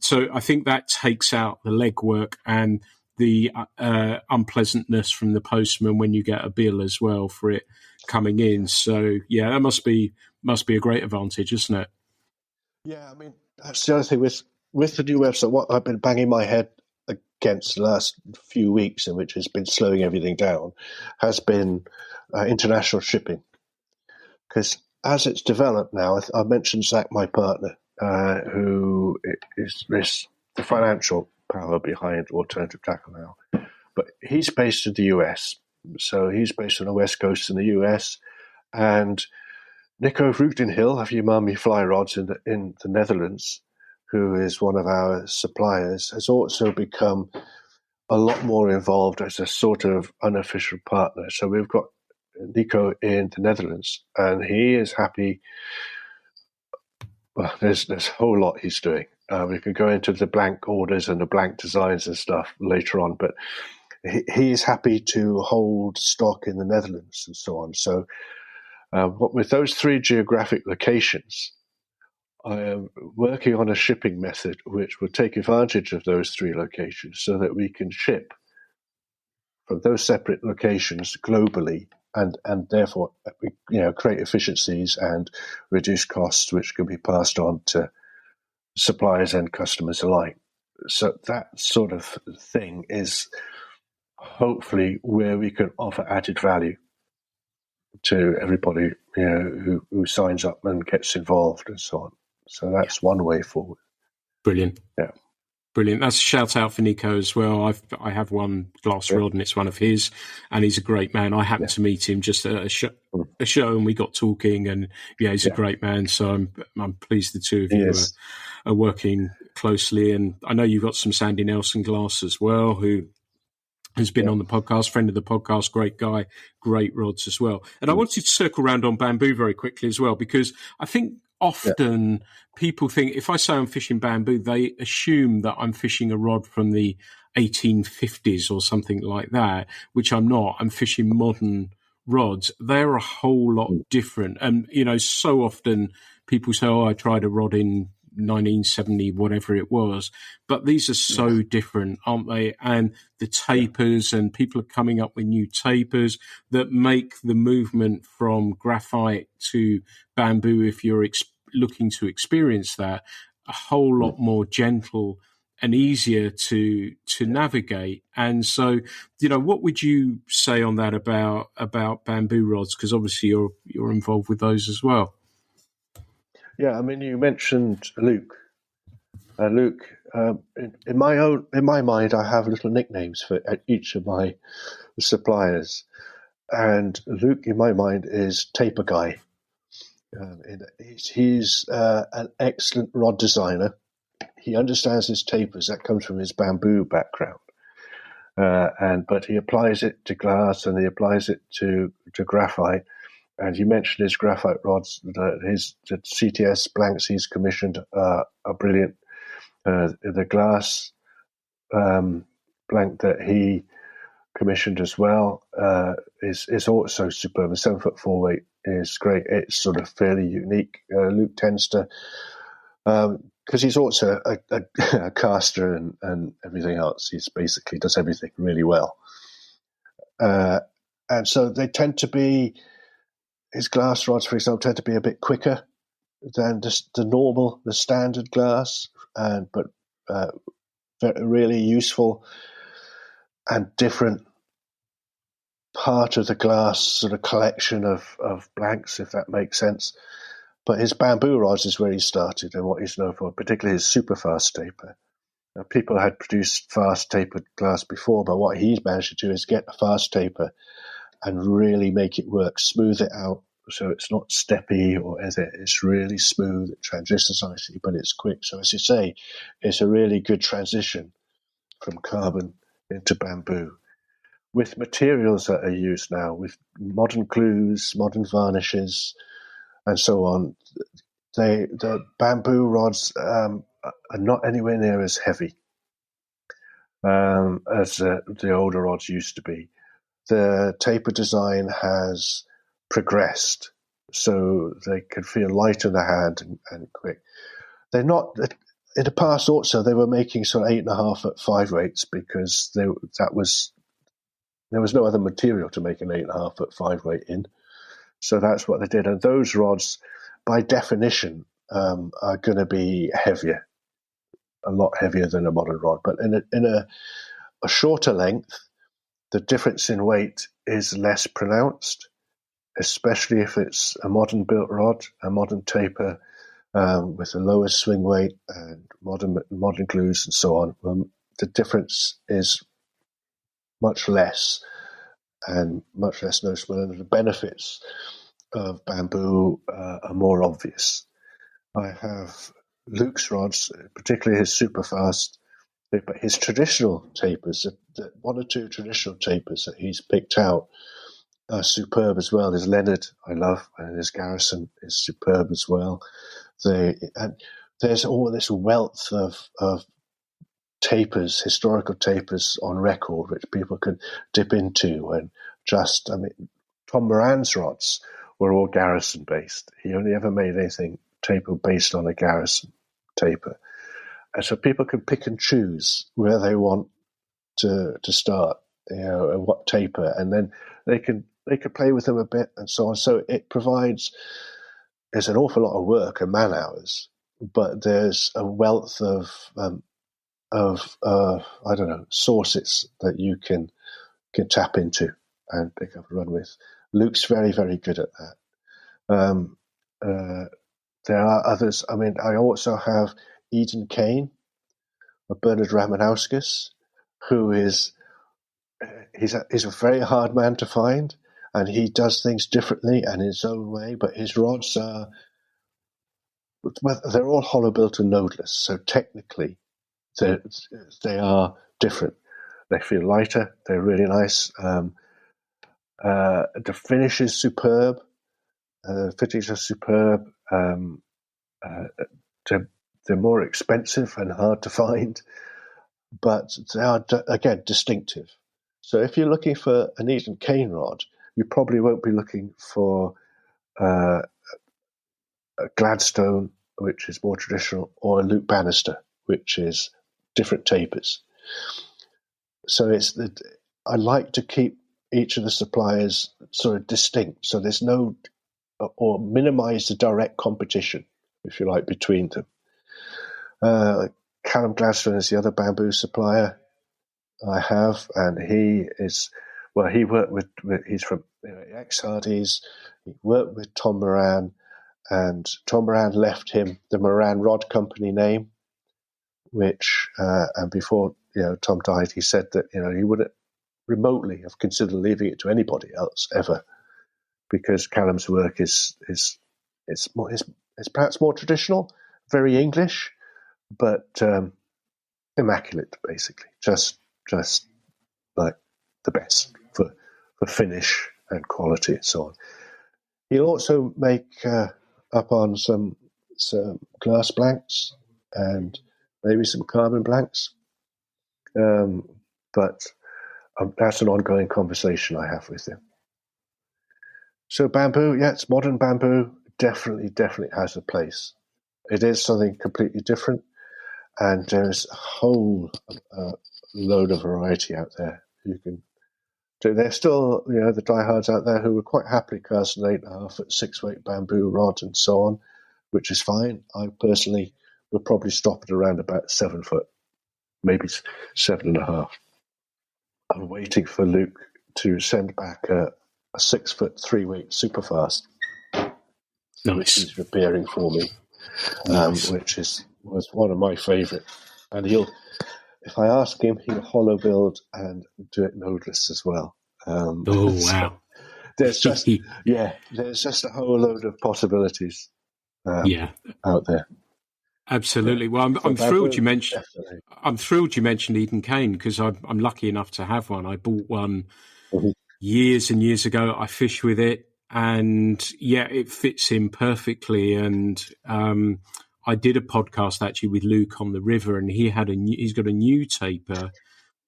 So I think that takes out the legwork and the unpleasantness from the postman when you get a bill as well for it coming in. So yeah, that must be a great advantage, isn't it? Yeah, I mean, that's the other thing with the new website. What I've been banging my head against the last few weeks, and which has been slowing everything down, has been international shipping. Because as it's developed now, I mentioned Zach, my partner, who is the financial power behind alternative tackle now. But he's based in the US. So he's based on the West Coast in the US. And Nico Rutenhill of Umami Fly Rods in the Netherlands, who is one of our suppliers, has also become a lot more involved as a sort of unofficial partner. So we've got Nico in the Netherlands, and he is happy. Well, there's a whole lot he's doing. We can go into the blank orders and the blank designs and stuff later on, but he is happy to hold stock in the Netherlands and so on. So with those 3 geographic locations, I am working on a shipping method which will take advantage of those 3 locations so that we can ship from those separate locations globally, and therefore create efficiencies and reduce costs, which can be passed on to suppliers and customers alike. So that sort of thing is hopefully where we can offer added value to everybody who signs up and gets involved and so on. So that's one way forward. Brilliant. Yeah. Brilliant. That's a shout out for Nico as well. I have one glass rod, and it's one of his, and he's a great man. I happened to meet him just at a show, and we got talking, and he's a great man. So I'm pleased the two of you are working closely. And I know you've got some Sandy Nelson glass as well, who has been on the podcast, friend of the podcast, great guy, great rods as well. And I wanted to circle around on bamboo very quickly as well, because I think often people think, if I say I'm fishing bamboo, they assume that I'm fishing a rod from the 1850s or something like that, which I'm not. I'm fishing modern rods. They're a whole lot different. And, so often people say, I tried a rod in 1970, whatever it was. But these are so different, aren't they? And the tapers, and people are coming up with new tapers that make the movement from graphite to bamboo, if you're looking to experience that, a whole lot more gentle and easier to navigate. And so, what would you say on that about bamboo rods? Because obviously you're involved with those as well. Yeah, I mean, you mentioned Luke. Luke, in my mind, I have little nicknames for each of my suppliers, and Luke, in my mind, is Taper Guy. He's an excellent rod designer. He understands his tapers. That comes from his bamboo background. But he applies it to glass and he applies it to graphite. And you mentioned his graphite rods. The CTS blanks he's commissioned are brilliant. The glass blank that he commissioned as well is also superb. A 7'4" weight is great. It's sort of fairly unique. Luke tends to, because he's also a caster and everything else. He's basically does everything really well. And so they tend to be, his glass rods, for example, tend to be a bit quicker than the standard glass, but really useful and different part of the glass sort of collection of blanks, if that makes sense. But his bamboo rods is where he started and what he's known for, particularly his super fast taper. Now, people had produced fast tapered glass before, but what he's managed to do is get a fast taper and really make it work, smooth it out so it's not steppy or anything. It's really smooth, it transitions nicely, but it's quick. So as you say, it's a really good transition from carbon into bamboo. With materials that are used now, with modern glues, modern varnishes, and so on, the bamboo rods are not anywhere near as heavy as the older rods used to be. The taper design has progressed, so they can feel light in the hand and quick. They're not. In the past, also they were making sort of 8.5 at 5 weights because there was no other material to make an 8.5 at 5 weight in. So that's what they did, and those rods, by definition, are going to be heavier, a lot heavier than a modern rod. But in a shorter length, the difference in weight is less pronounced, especially if it's a modern built rod, a modern taper with a lower swing weight and modern glues and so on. The difference is much less and much less noticeable, and the benefits of bamboo are more obvious. I have Luke's rods, particularly his super fast, but his traditional tapers, the one or two traditional tapers that he's picked out are superb as well. His Leonard, I love, and his Garrison is superb as well. And there's all this wealth of tapers, historical tapers on record, which people can dip into and Tom Moran's rods were all Garrison based. He only ever made anything taper based on a Garrison taper. And so people can pick and choose where they want to start, what taper, and then they can play with them a bit and so on. So there's an awful lot of work and man hours, but there's a wealth of sources that you can tap into and pick up and run with. Luke's very, very good at that. There are others. I also have Eden Kane, or Bernard Ramanauskas, who is he's a very hard man to find, and he does things differently and in his own way. But his rods they're all hollow built and nodeless, so technically they are different. They feel lighter. They're really nice. The finish is superb. Fittings are superb. They're more expensive and hard to find, but they are, again, distinctive. So if you're looking for an Eden Kane rod, you probably won't be looking for a Gladstone, which is more traditional, or a Luke Bannister, which is different tapers. So I like to keep each of the suppliers sort of distinct, so there's no, or minimize the direct competition, if you like, between them. Callum Gladstone is the other bamboo supplier I have, and he worked with he's from ex-Hardy's. He worked with Tom Moran, and Tom Moran left him the Moran Rod Company name, which and before Tom died, he said that he wouldn't remotely have considered leaving it to anybody else ever, because Callum's work is It's perhaps more traditional, very English, but immaculate, basically. Just like the best for finish and quality and so on. He'll also make up on some glass blanks and maybe some carbon blanks. But that's an ongoing conversation I have with him. So bamboo, it's modern bamboo, definitely has a place. It is something completely different, and there's a whole load of variety out there. You can do. There's still, the diehards out there who would quite happily cast an 8.5 foot 6-weight bamboo rod and so on, which is fine. I personally would probably stop at around about 7 foot, maybe 7.5. I'm waiting for Luke to send back a 6 foot 3-weight superfast. Nice. Which he's repairing for me, Nice. which was one of my favourite. And if I ask him, he'll hollow build and do it nodeless as well. Wow! There's just a whole load of possibilities. Out there. Absolutely. Well, I'm thrilled you mentioned. Definitely. I'm thrilled you mentioned Eden Cane, because I'm lucky enough to have one. I bought one years and years ago. I fish with it, and it fits in perfectly. And I did a podcast actually with Luke on the river, and he's got a new taper,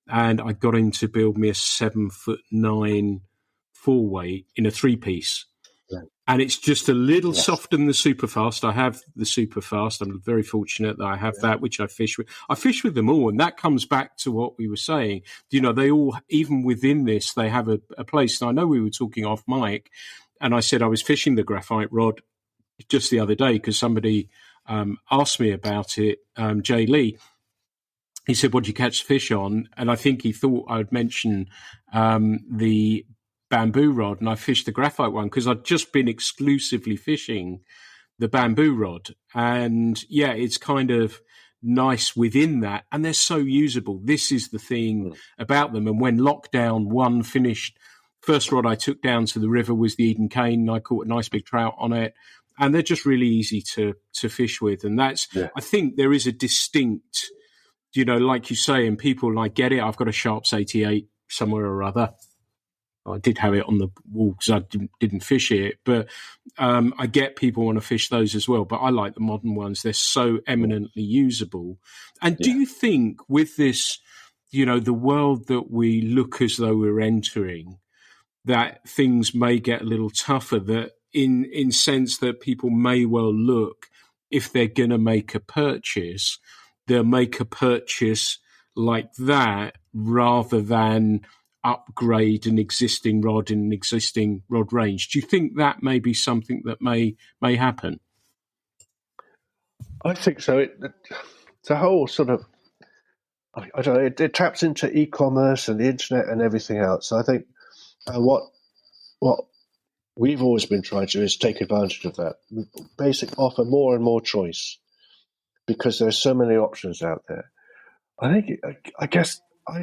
and I got him to build me a 7'9" 4-weight in a 3-piece. Yeah. And it's just a little softer than the Superfast. I have the Superfast. I'm very fortunate that I have that, which I fish with. I fish with them all, and that comes back to what we were saying. They all, even within this, they have a place. And I know we were talking off mic, and I said I was fishing the graphite rod just the other day because somebody asked me about it, Jay Lee. He said, "What do you catch fish on?" And I think he thought I would mention the bamboo rod, and I fished the graphite one because I'd just been exclusively fishing the bamboo rod. And it's kind of nice within that, and they're so usable. This is the thing about them. And when lockdown 1 finished, first rod I took down to the river was the Eden Cane, and I caught a nice big trout on it, and they're just really easy to fish with. And that's I think there is a distinct, like you say, and people get it. I've got a Sharps 88 somewhere or other. I did have it on the wall because I didn't fish it, but I get people want to fish those as well. But I like the modern ones; they're so eminently usable. And do you think with this, the world that we look as though we're entering, that things may get a little tougher? That in sense that people may well look, if they're going to make a purchase, they'll make a purchase like that rather than upgrade an existing rod in an existing rod range. Do you think that may be something that may happen? I think so. It's a whole sort of, I don't know, it taps into e-commerce and the internet and everything else. So I think what we've always been trying to do is take advantage of that. Basically offer more and more choice because there's so many options out there. I guess I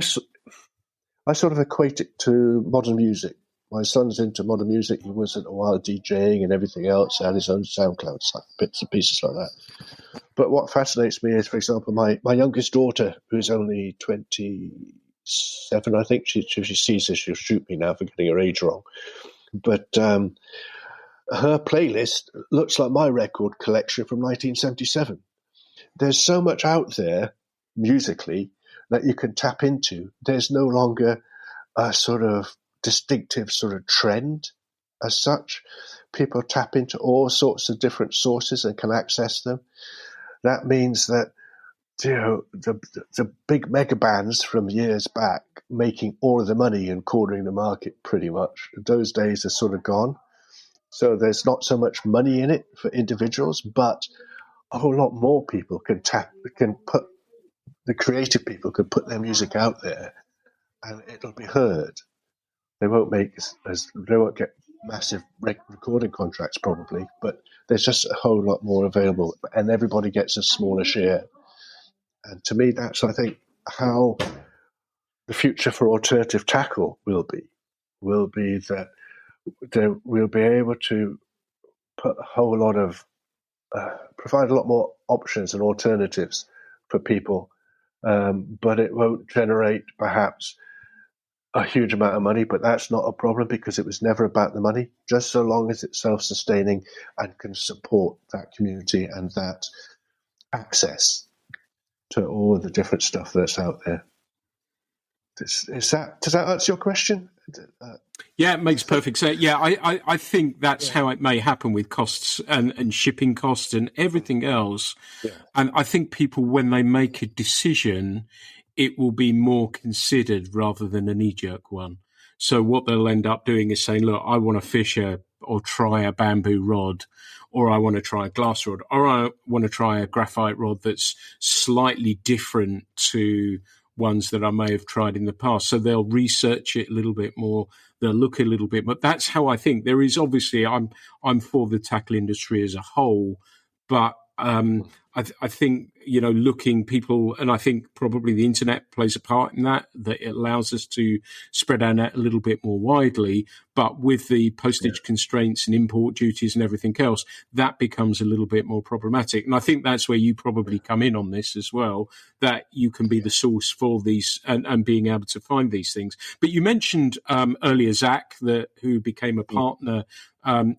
sort of equate it to modern music. My son's into modern music. He was a while DJing and everything else, had his own SoundCloud bits and pieces like that. But what fascinates me is, for example, my youngest daughter, who's only 27, I think. She sees this, she'll shoot me now for getting her age wrong. But her playlist looks like my record collection from 1977. There's so much out there musically that you can tap into. There's no longer a sort of distinctive sort of trend as such. People tap into all sorts of different sources and can access them. That means that the big mega bands from years back making all of the money and cornering the market pretty much, those days are sort of gone. So there's not so much money in it for individuals, but a whole lot more people the creative people could put their music out there and it'll be heard. They won't get massive recording contracts probably, but there's just a whole lot more available and everybody gets a smaller share. And to me, that's, I think, how the future for alternative tackle will be that we'll be able to put a whole lot of provide a lot more options and alternatives for people, but it won't generate perhaps a huge amount of money. But that's not a problem because it was never about the money. Just so long as it's self-sustaining and can support that community and that access to all the different stuff that's out there. Does that answer your question? Yeah, it makes perfect sense. Yeah, I think that's how it may happen with costs and shipping costs and everything else. Yeah. And I think people, when they make a decision, it will be more considered rather than a knee-jerk one. So what they'll end up doing is saying, look, I want to fish or try a bamboo rod, or I want to try a glass rod, or I want to try a graphite rod that's slightly different to ones that I may have tried in the past. So they'll research it a little bit more. They'll look a little bit, but that's how I think. There is obviously, I'm for the tackle industry as a whole, but I think, looking people, and I think probably the internet plays a part in that it allows us to spread our net a little bit more widely. But with the postage constraints and import duties and everything else, that becomes a little bit more problematic. And I think that's where you probably come in on this as well, that you can be the source for these and being able to find these things. But you mentioned earlier, Zach, who became a partner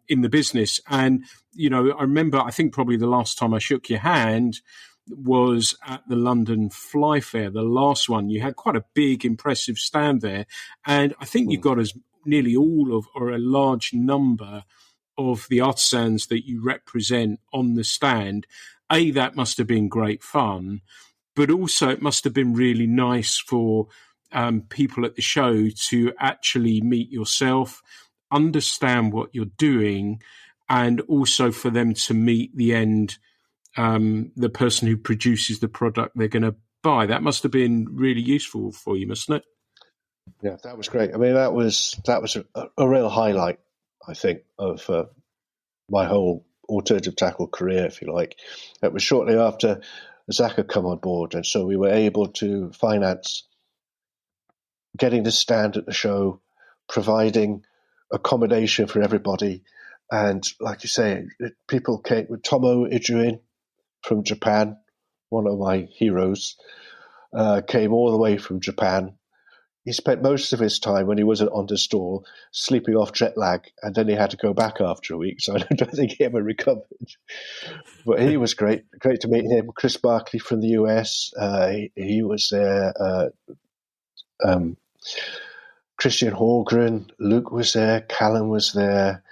in the business. And, I remember, I think probably the last time I shook your hand was at the London Fly Fair, the last one. You had quite a big, impressive stand there. And I think you've got as nearly all of, or a large number of the artisans that you represent on the stand. That must have been great fun, but also it must have been really nice for people at the show to actually meet yourself, understand what you're doing, and also for them to meet the person who produces the product they're going to buy. That must have been really useful for you, mustn't it? Yeah, that was great. I mean, that was a real highlight, I think, of my whole alternative tackle career, if you like. It was shortly after Zach had come on board, and so we were able to finance getting the stand at the show, providing accommodation for everybody. And like you say, people came with Tomo Ijuin from Japan, one of my heroes, came all the way from Japan. He spent most of his time when he wasn't on the stall sleeping off jet lag, and then he had to go back after a week, so I don't think he ever recovered. But he was great to meet him. Chris Barkley from the US, he was there. Christian Horgren, Luke was there, Callum was there,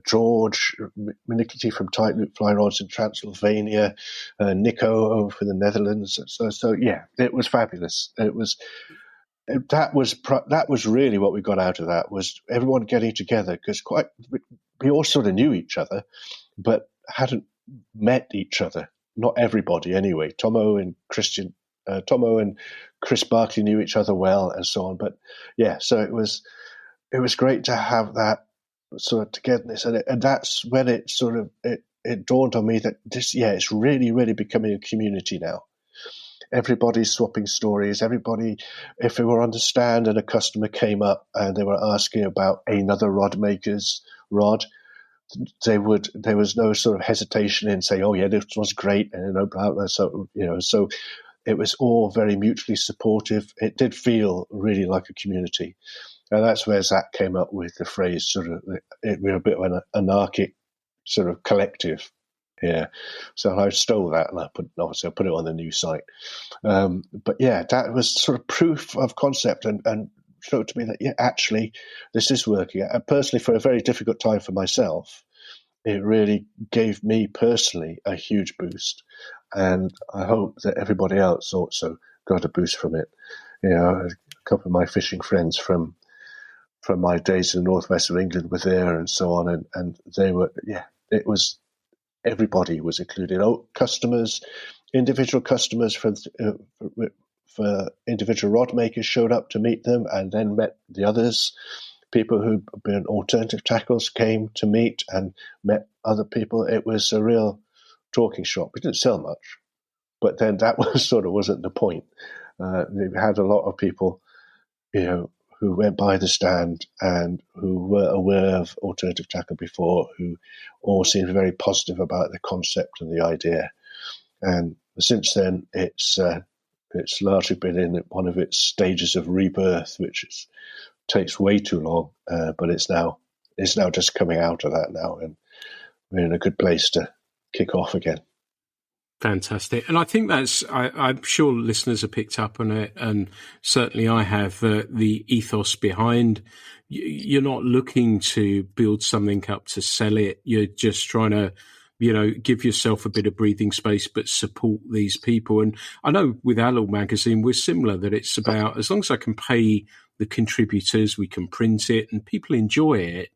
George Minikity from Tight Loop Fly Rods in Transylvania, Nico over from the Netherlands. So yeah, it was fabulous. That was really what we got out of that, was everyone getting together, because we all sort of knew each other, but hadn't met each other. Not everybody, anyway. Tomo and Chris Barkley knew each other well, and so on. But yeah, so it was great to have that sort of togetherness, and that's when it dawned on me that it's really, really becoming a community now. Everybody's swapping stories. Everybody, if we were on the stand and a customer came up and they were asking about another rod maker's rod, there was no sort of hesitation in saying, "Oh yeah, this was great," and blah blah. So so it was all very mutually supportive. It did feel really like a community, and that's where Zach came up with the phrase we're a bit of an anarchic sort of collective. Yeah, so I stole that and I put it on the new site. But yeah, that was sort of proof of concept and showed to me that actually this is working. And personally, for a very difficult time for myself, it really gave me personally a huge boost, and I hope that everybody else also got a boost from it. A couple of my fishing friends from my days in the northwest of England were there, and so on, and they were it was. Everybody was included. Customers, individual customers for individual rod makers showed up to meet them, and then met the others. People who'd been alternative tackles came to meet and met other people. It was a real talking shop. We didn't sell much, but then that wasn't the point. We had a lot of people, who who went by the stand and who were aware of alternative tackle before, who all seemed very positive about the concept and the idea. And since then, it's largely been in one of its stages of rebirth, which takes way too long, but it's now just coming out of that now, and we're in a good place to kick off again. Fantastic. And I think I'm sure listeners have picked up on it, and certainly I have, the ethos behind. You're not looking to build something up to sell it. You're just trying to, give yourself a bit of breathing space, but support these people. And I know with Allo magazine, we're similar, that it's about, as long as I can pay the contributors, we can print it and people enjoy it.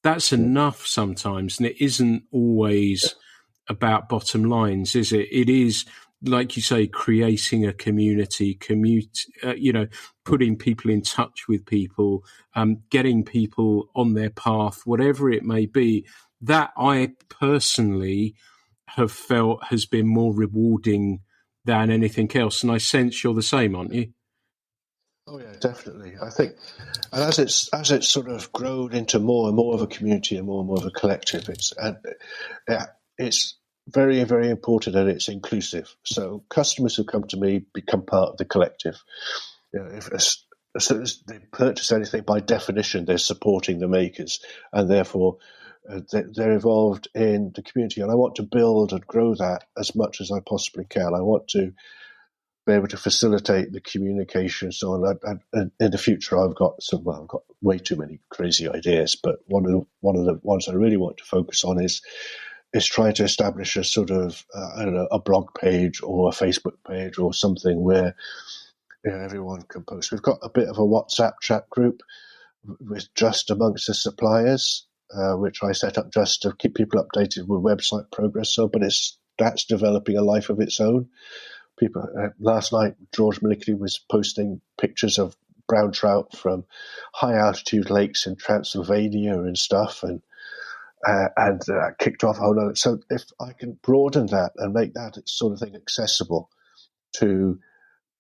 That's enough sometimes. And it isn't always about bottom lines, is it? It is, like you say, creating a community, putting people in touch with people, getting people on their path, whatever it may be. That I personally have felt has been more rewarding than anything else. And I sense you're the same, aren't you? Oh yeah, definitely. I think, and as it's sort of grown into more and more of a community and more of a collective, it's very, very important that it's inclusive. So customers who come to me become part of the collective. As soon as they purchase anything, by definition, they're supporting the makers, and therefore they're involved in the community. And I want to build and grow that as much as I possibly can. I want to be able to facilitate the communication, so on. And in the future, I've got way too many crazy ideas. But one of the ones I really want to focus on is trying to establish a sort of a blog page or a Facebook page or something where everyone can post. We've got a bit of a WhatsApp chat group with just amongst the suppliers, which I set up just to keep people updated with website progress. But that's developing a life of its own. People, last night, George Malicki was posting pictures of brown trout from high altitude lakes in Transylvania and stuff, and kicked off a whole other. So if I can broaden that and make that sort of thing accessible to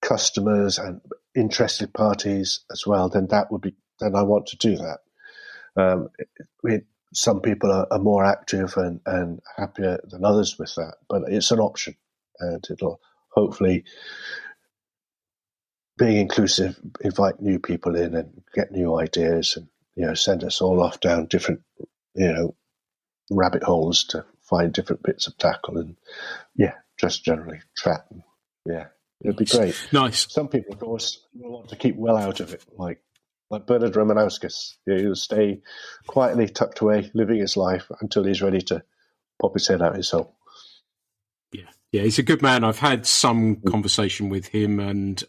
customers and interested parties as well, then I want to do that. Some people are more active and happier than others with that, but it's an option, and it'll hopefully, being inclusive, invite new people in and get new ideas, and send us all off down different rabbit holes to find different bits of tackle, and just generally chat. It'd be great. Nice. Some people, of course, will want to keep well out of it, like Bernard Romanauskas. He'll stay quietly tucked away, living his life until he's ready to pop his head out his hole. Yeah, he's a good man. I've had some conversation with him, and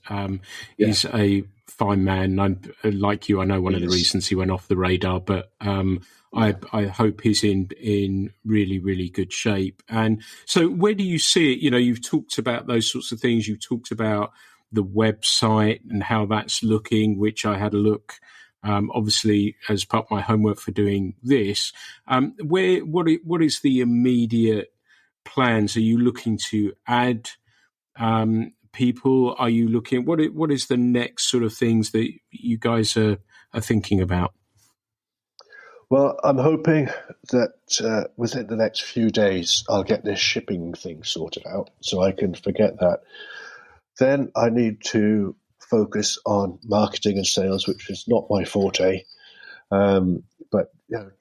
he's a fine man. Like you, I know one of the reasons he went off the radar, but I hope he's in really, really good shape. And so where do you see it? You've talked about those sorts of things. You've talked about the website and how that's looking, which I had a look, obviously, as part of my homework for doing this. What is the immediate plans? Are you looking to add people? Are you looking, what is the next sort of things that you guys are thinking about? Well, I'm hoping that within the next few days, I'll get this shipping thing sorted out so I can forget that. Then I need to focus on marketing and sales, which is not my forte. But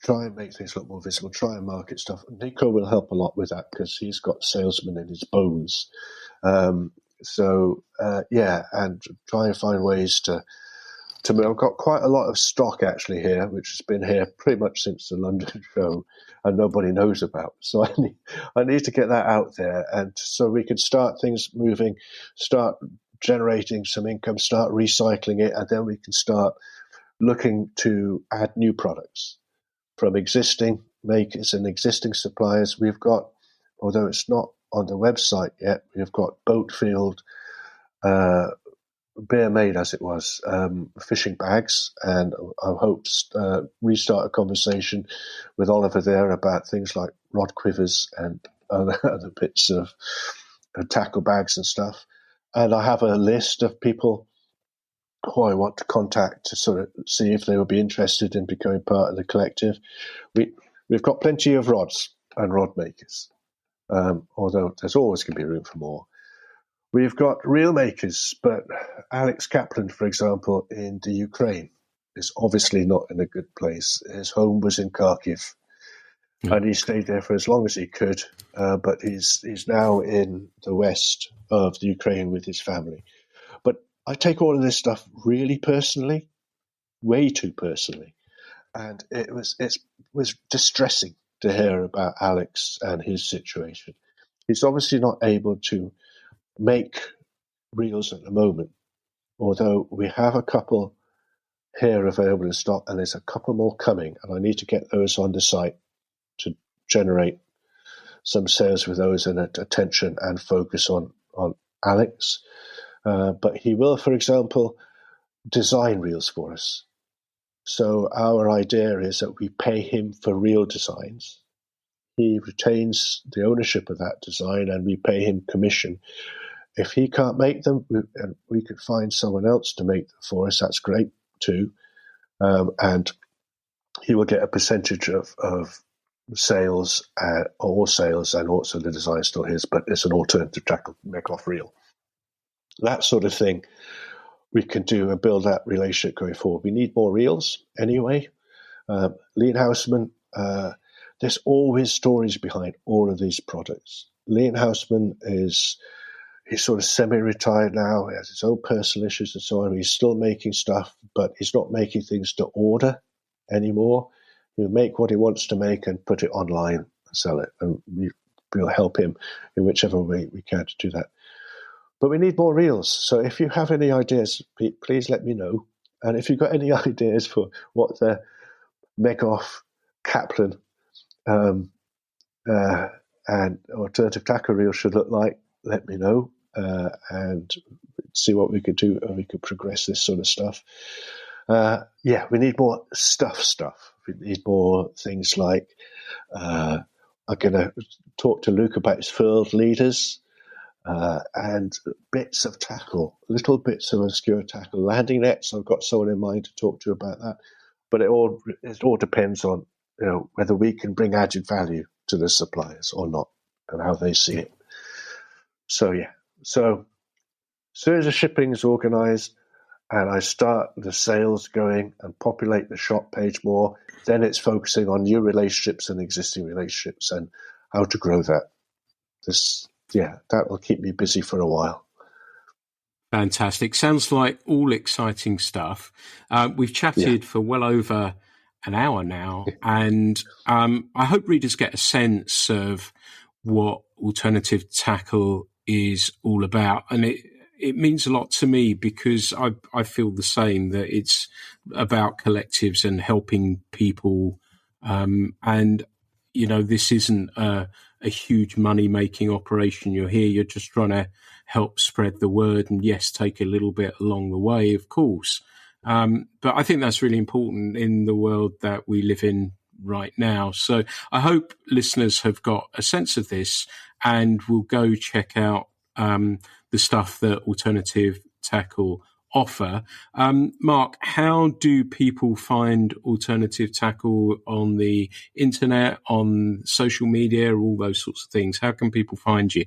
try and make things look more visible, try and market stuff. Nico will help a lot with that because he's got salesmen in his bones. And try and find ways to I've got quite a lot of stock actually here, which has been here pretty much since the London show, and nobody knows about. So I need to get that out there, and so we can start things moving, start generating some income, start recycling it, and then we can start looking to add new products from existing makers and existing suppliers. We've got, although it's not on the website yet, we've got Boatfield, Beer Made as it was, fishing bags, and I hope to restart a conversation with Oliver there about things like rod quivers and other bits of tackle bags and stuff. And I have a list of people who I want to contact to sort of see if they would be interested in becoming part of the collective. We've got plenty of rods and rod makers, although there's always going to be room for more. We've got reel makers, but Alex Kaplan, for example, in the Ukraine, is obviously not in a good place. His home was in Kharkiv, and he stayed there for as long as he could, but he's now in the west of the Ukraine with his family. But I take all of this stuff really personally, way too personally, and it was distressing to hear about Alex and his situation. He's obviously not able to make reels at the moment, although we have a couple here available in stock, and there's a couple more coming, and I need to get those on the site to generate some sales with those and attention and focus on Alex. But he will, for example, design reels for us. So our idea is that we pay him for reel designs. He retains the ownership of that design, and we pay him commission. If he can't make them, and we could find someone else to make them for us, that's great too. And he will get a percentage of sales, all sales, and also the design still his, but it's an alternative tackle make-off reel. That sort of thing we can do and build that relationship going forward. We need more reels anyway. Leon Houseman, there's always stories behind all of these products. Leon Houseman he's sort of semi-retired now. He has his own personal issues and so on. He's still making stuff, but he's not making things to order anymore. He'll make what he wants to make and put it online and sell it. And we'll help him in whichever way we can to do that. But we need more reels. So if you have any ideas, please let me know. And if you've got any ideas for what the Megoff, Kaplan, and alternative tackle reel should look like, let me know, and see what we could do, and we could progress this sort of stuff. We need more stuff. We need more things like, I'm going to talk to Luke about his field leaders, and bits of tackle, little bits of obscure tackle, landing nets. I've got someone in mind to talk to about that, but it all depends on whether we can bring added value to the suppliers or not, and how they see it. So as soon as the shipping is organised and I start the sales going and populate the shop page more, then it's focusing on new relationships and existing relationships and how to grow that. That will keep me busy for a while. Fantastic. Sounds like all exciting stuff. We've chatted for well over an hour now, and I hope readers get a sense of what alternative tackle is all about. And it means a lot to me because I feel the same, that it's about collectives and helping people. And, this isn't a huge money-making operation. You're just trying to help spread the word and, yes, take a little bit along the way, of course. But I think that's really important in the world that we live in right now. So I hope listeners have got a sense of this and will go check out the stuff that Alternative Tackle offer. Mark, how do people find Alternative Tackle on the internet, on social media, all those sorts of things? How can people find you?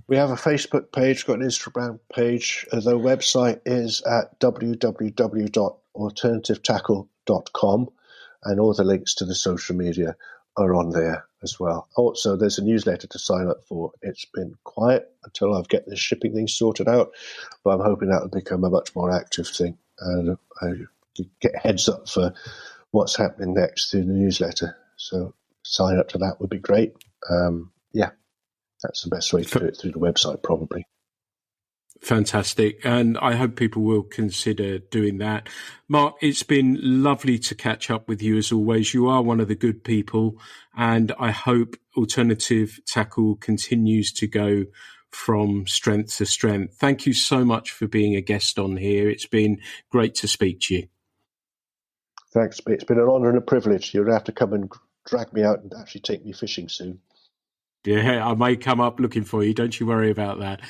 We have a Facebook page, got an Instagram page. The website is at www.alternativetackle.com, and all the links to the social media are on there as well. Also, there's a newsletter to sign up for. It's been quiet until I've get this shipping thing sorted out, but I'm hoping that will become a much more active thing, and I get heads up for what's happening next through the newsletter. So sign up to that would be great. That's the best way to do it, through the website, probably. Fantastic. And I hope people will consider doing that. Mark, it's been lovely to catch up with you as always. You are one of the good people, and I hope Alternative Tackle continues to go from strength to strength. Thank you so much for being a guest on here. It's been great to speak to you. Thanks, Pete. It's been an honour and a privilege. You'll have to come and drag me out and actually take me fishing soon. Yeah, I may come up looking for you. Don't you worry about that.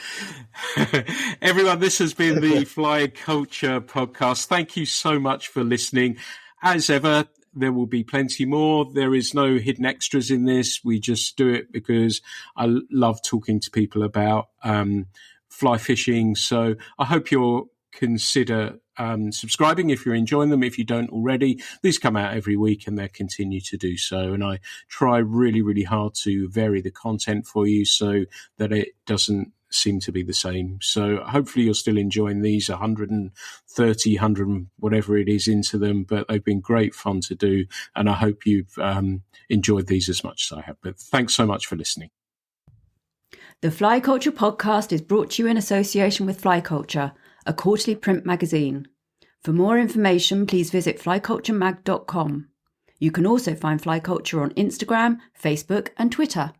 Everyone, this has been the Fly Culture podcast. Thank you so much for listening. As ever, there will be plenty more. There is no hidden extras in this. We just do it because I love talking to people about fly fishing. So I hope you'll consider subscribing if you're enjoying them. If you don't already, these come out every week and they continue to do so. And I try really, really hard to vary the content for you so that it doesn't seem to be the same. So hopefully you're still enjoying these 130, 100, whatever it is into them, but they've been great fun to do. And I hope you've enjoyed these as much as I have. But thanks so much for listening. The Fly Culture podcast is brought to you in association with Fly Culture, a quarterly print magazine. For more information, please visit flyculturemag.com. You can also find Fly Culture on Instagram, Facebook, and Twitter.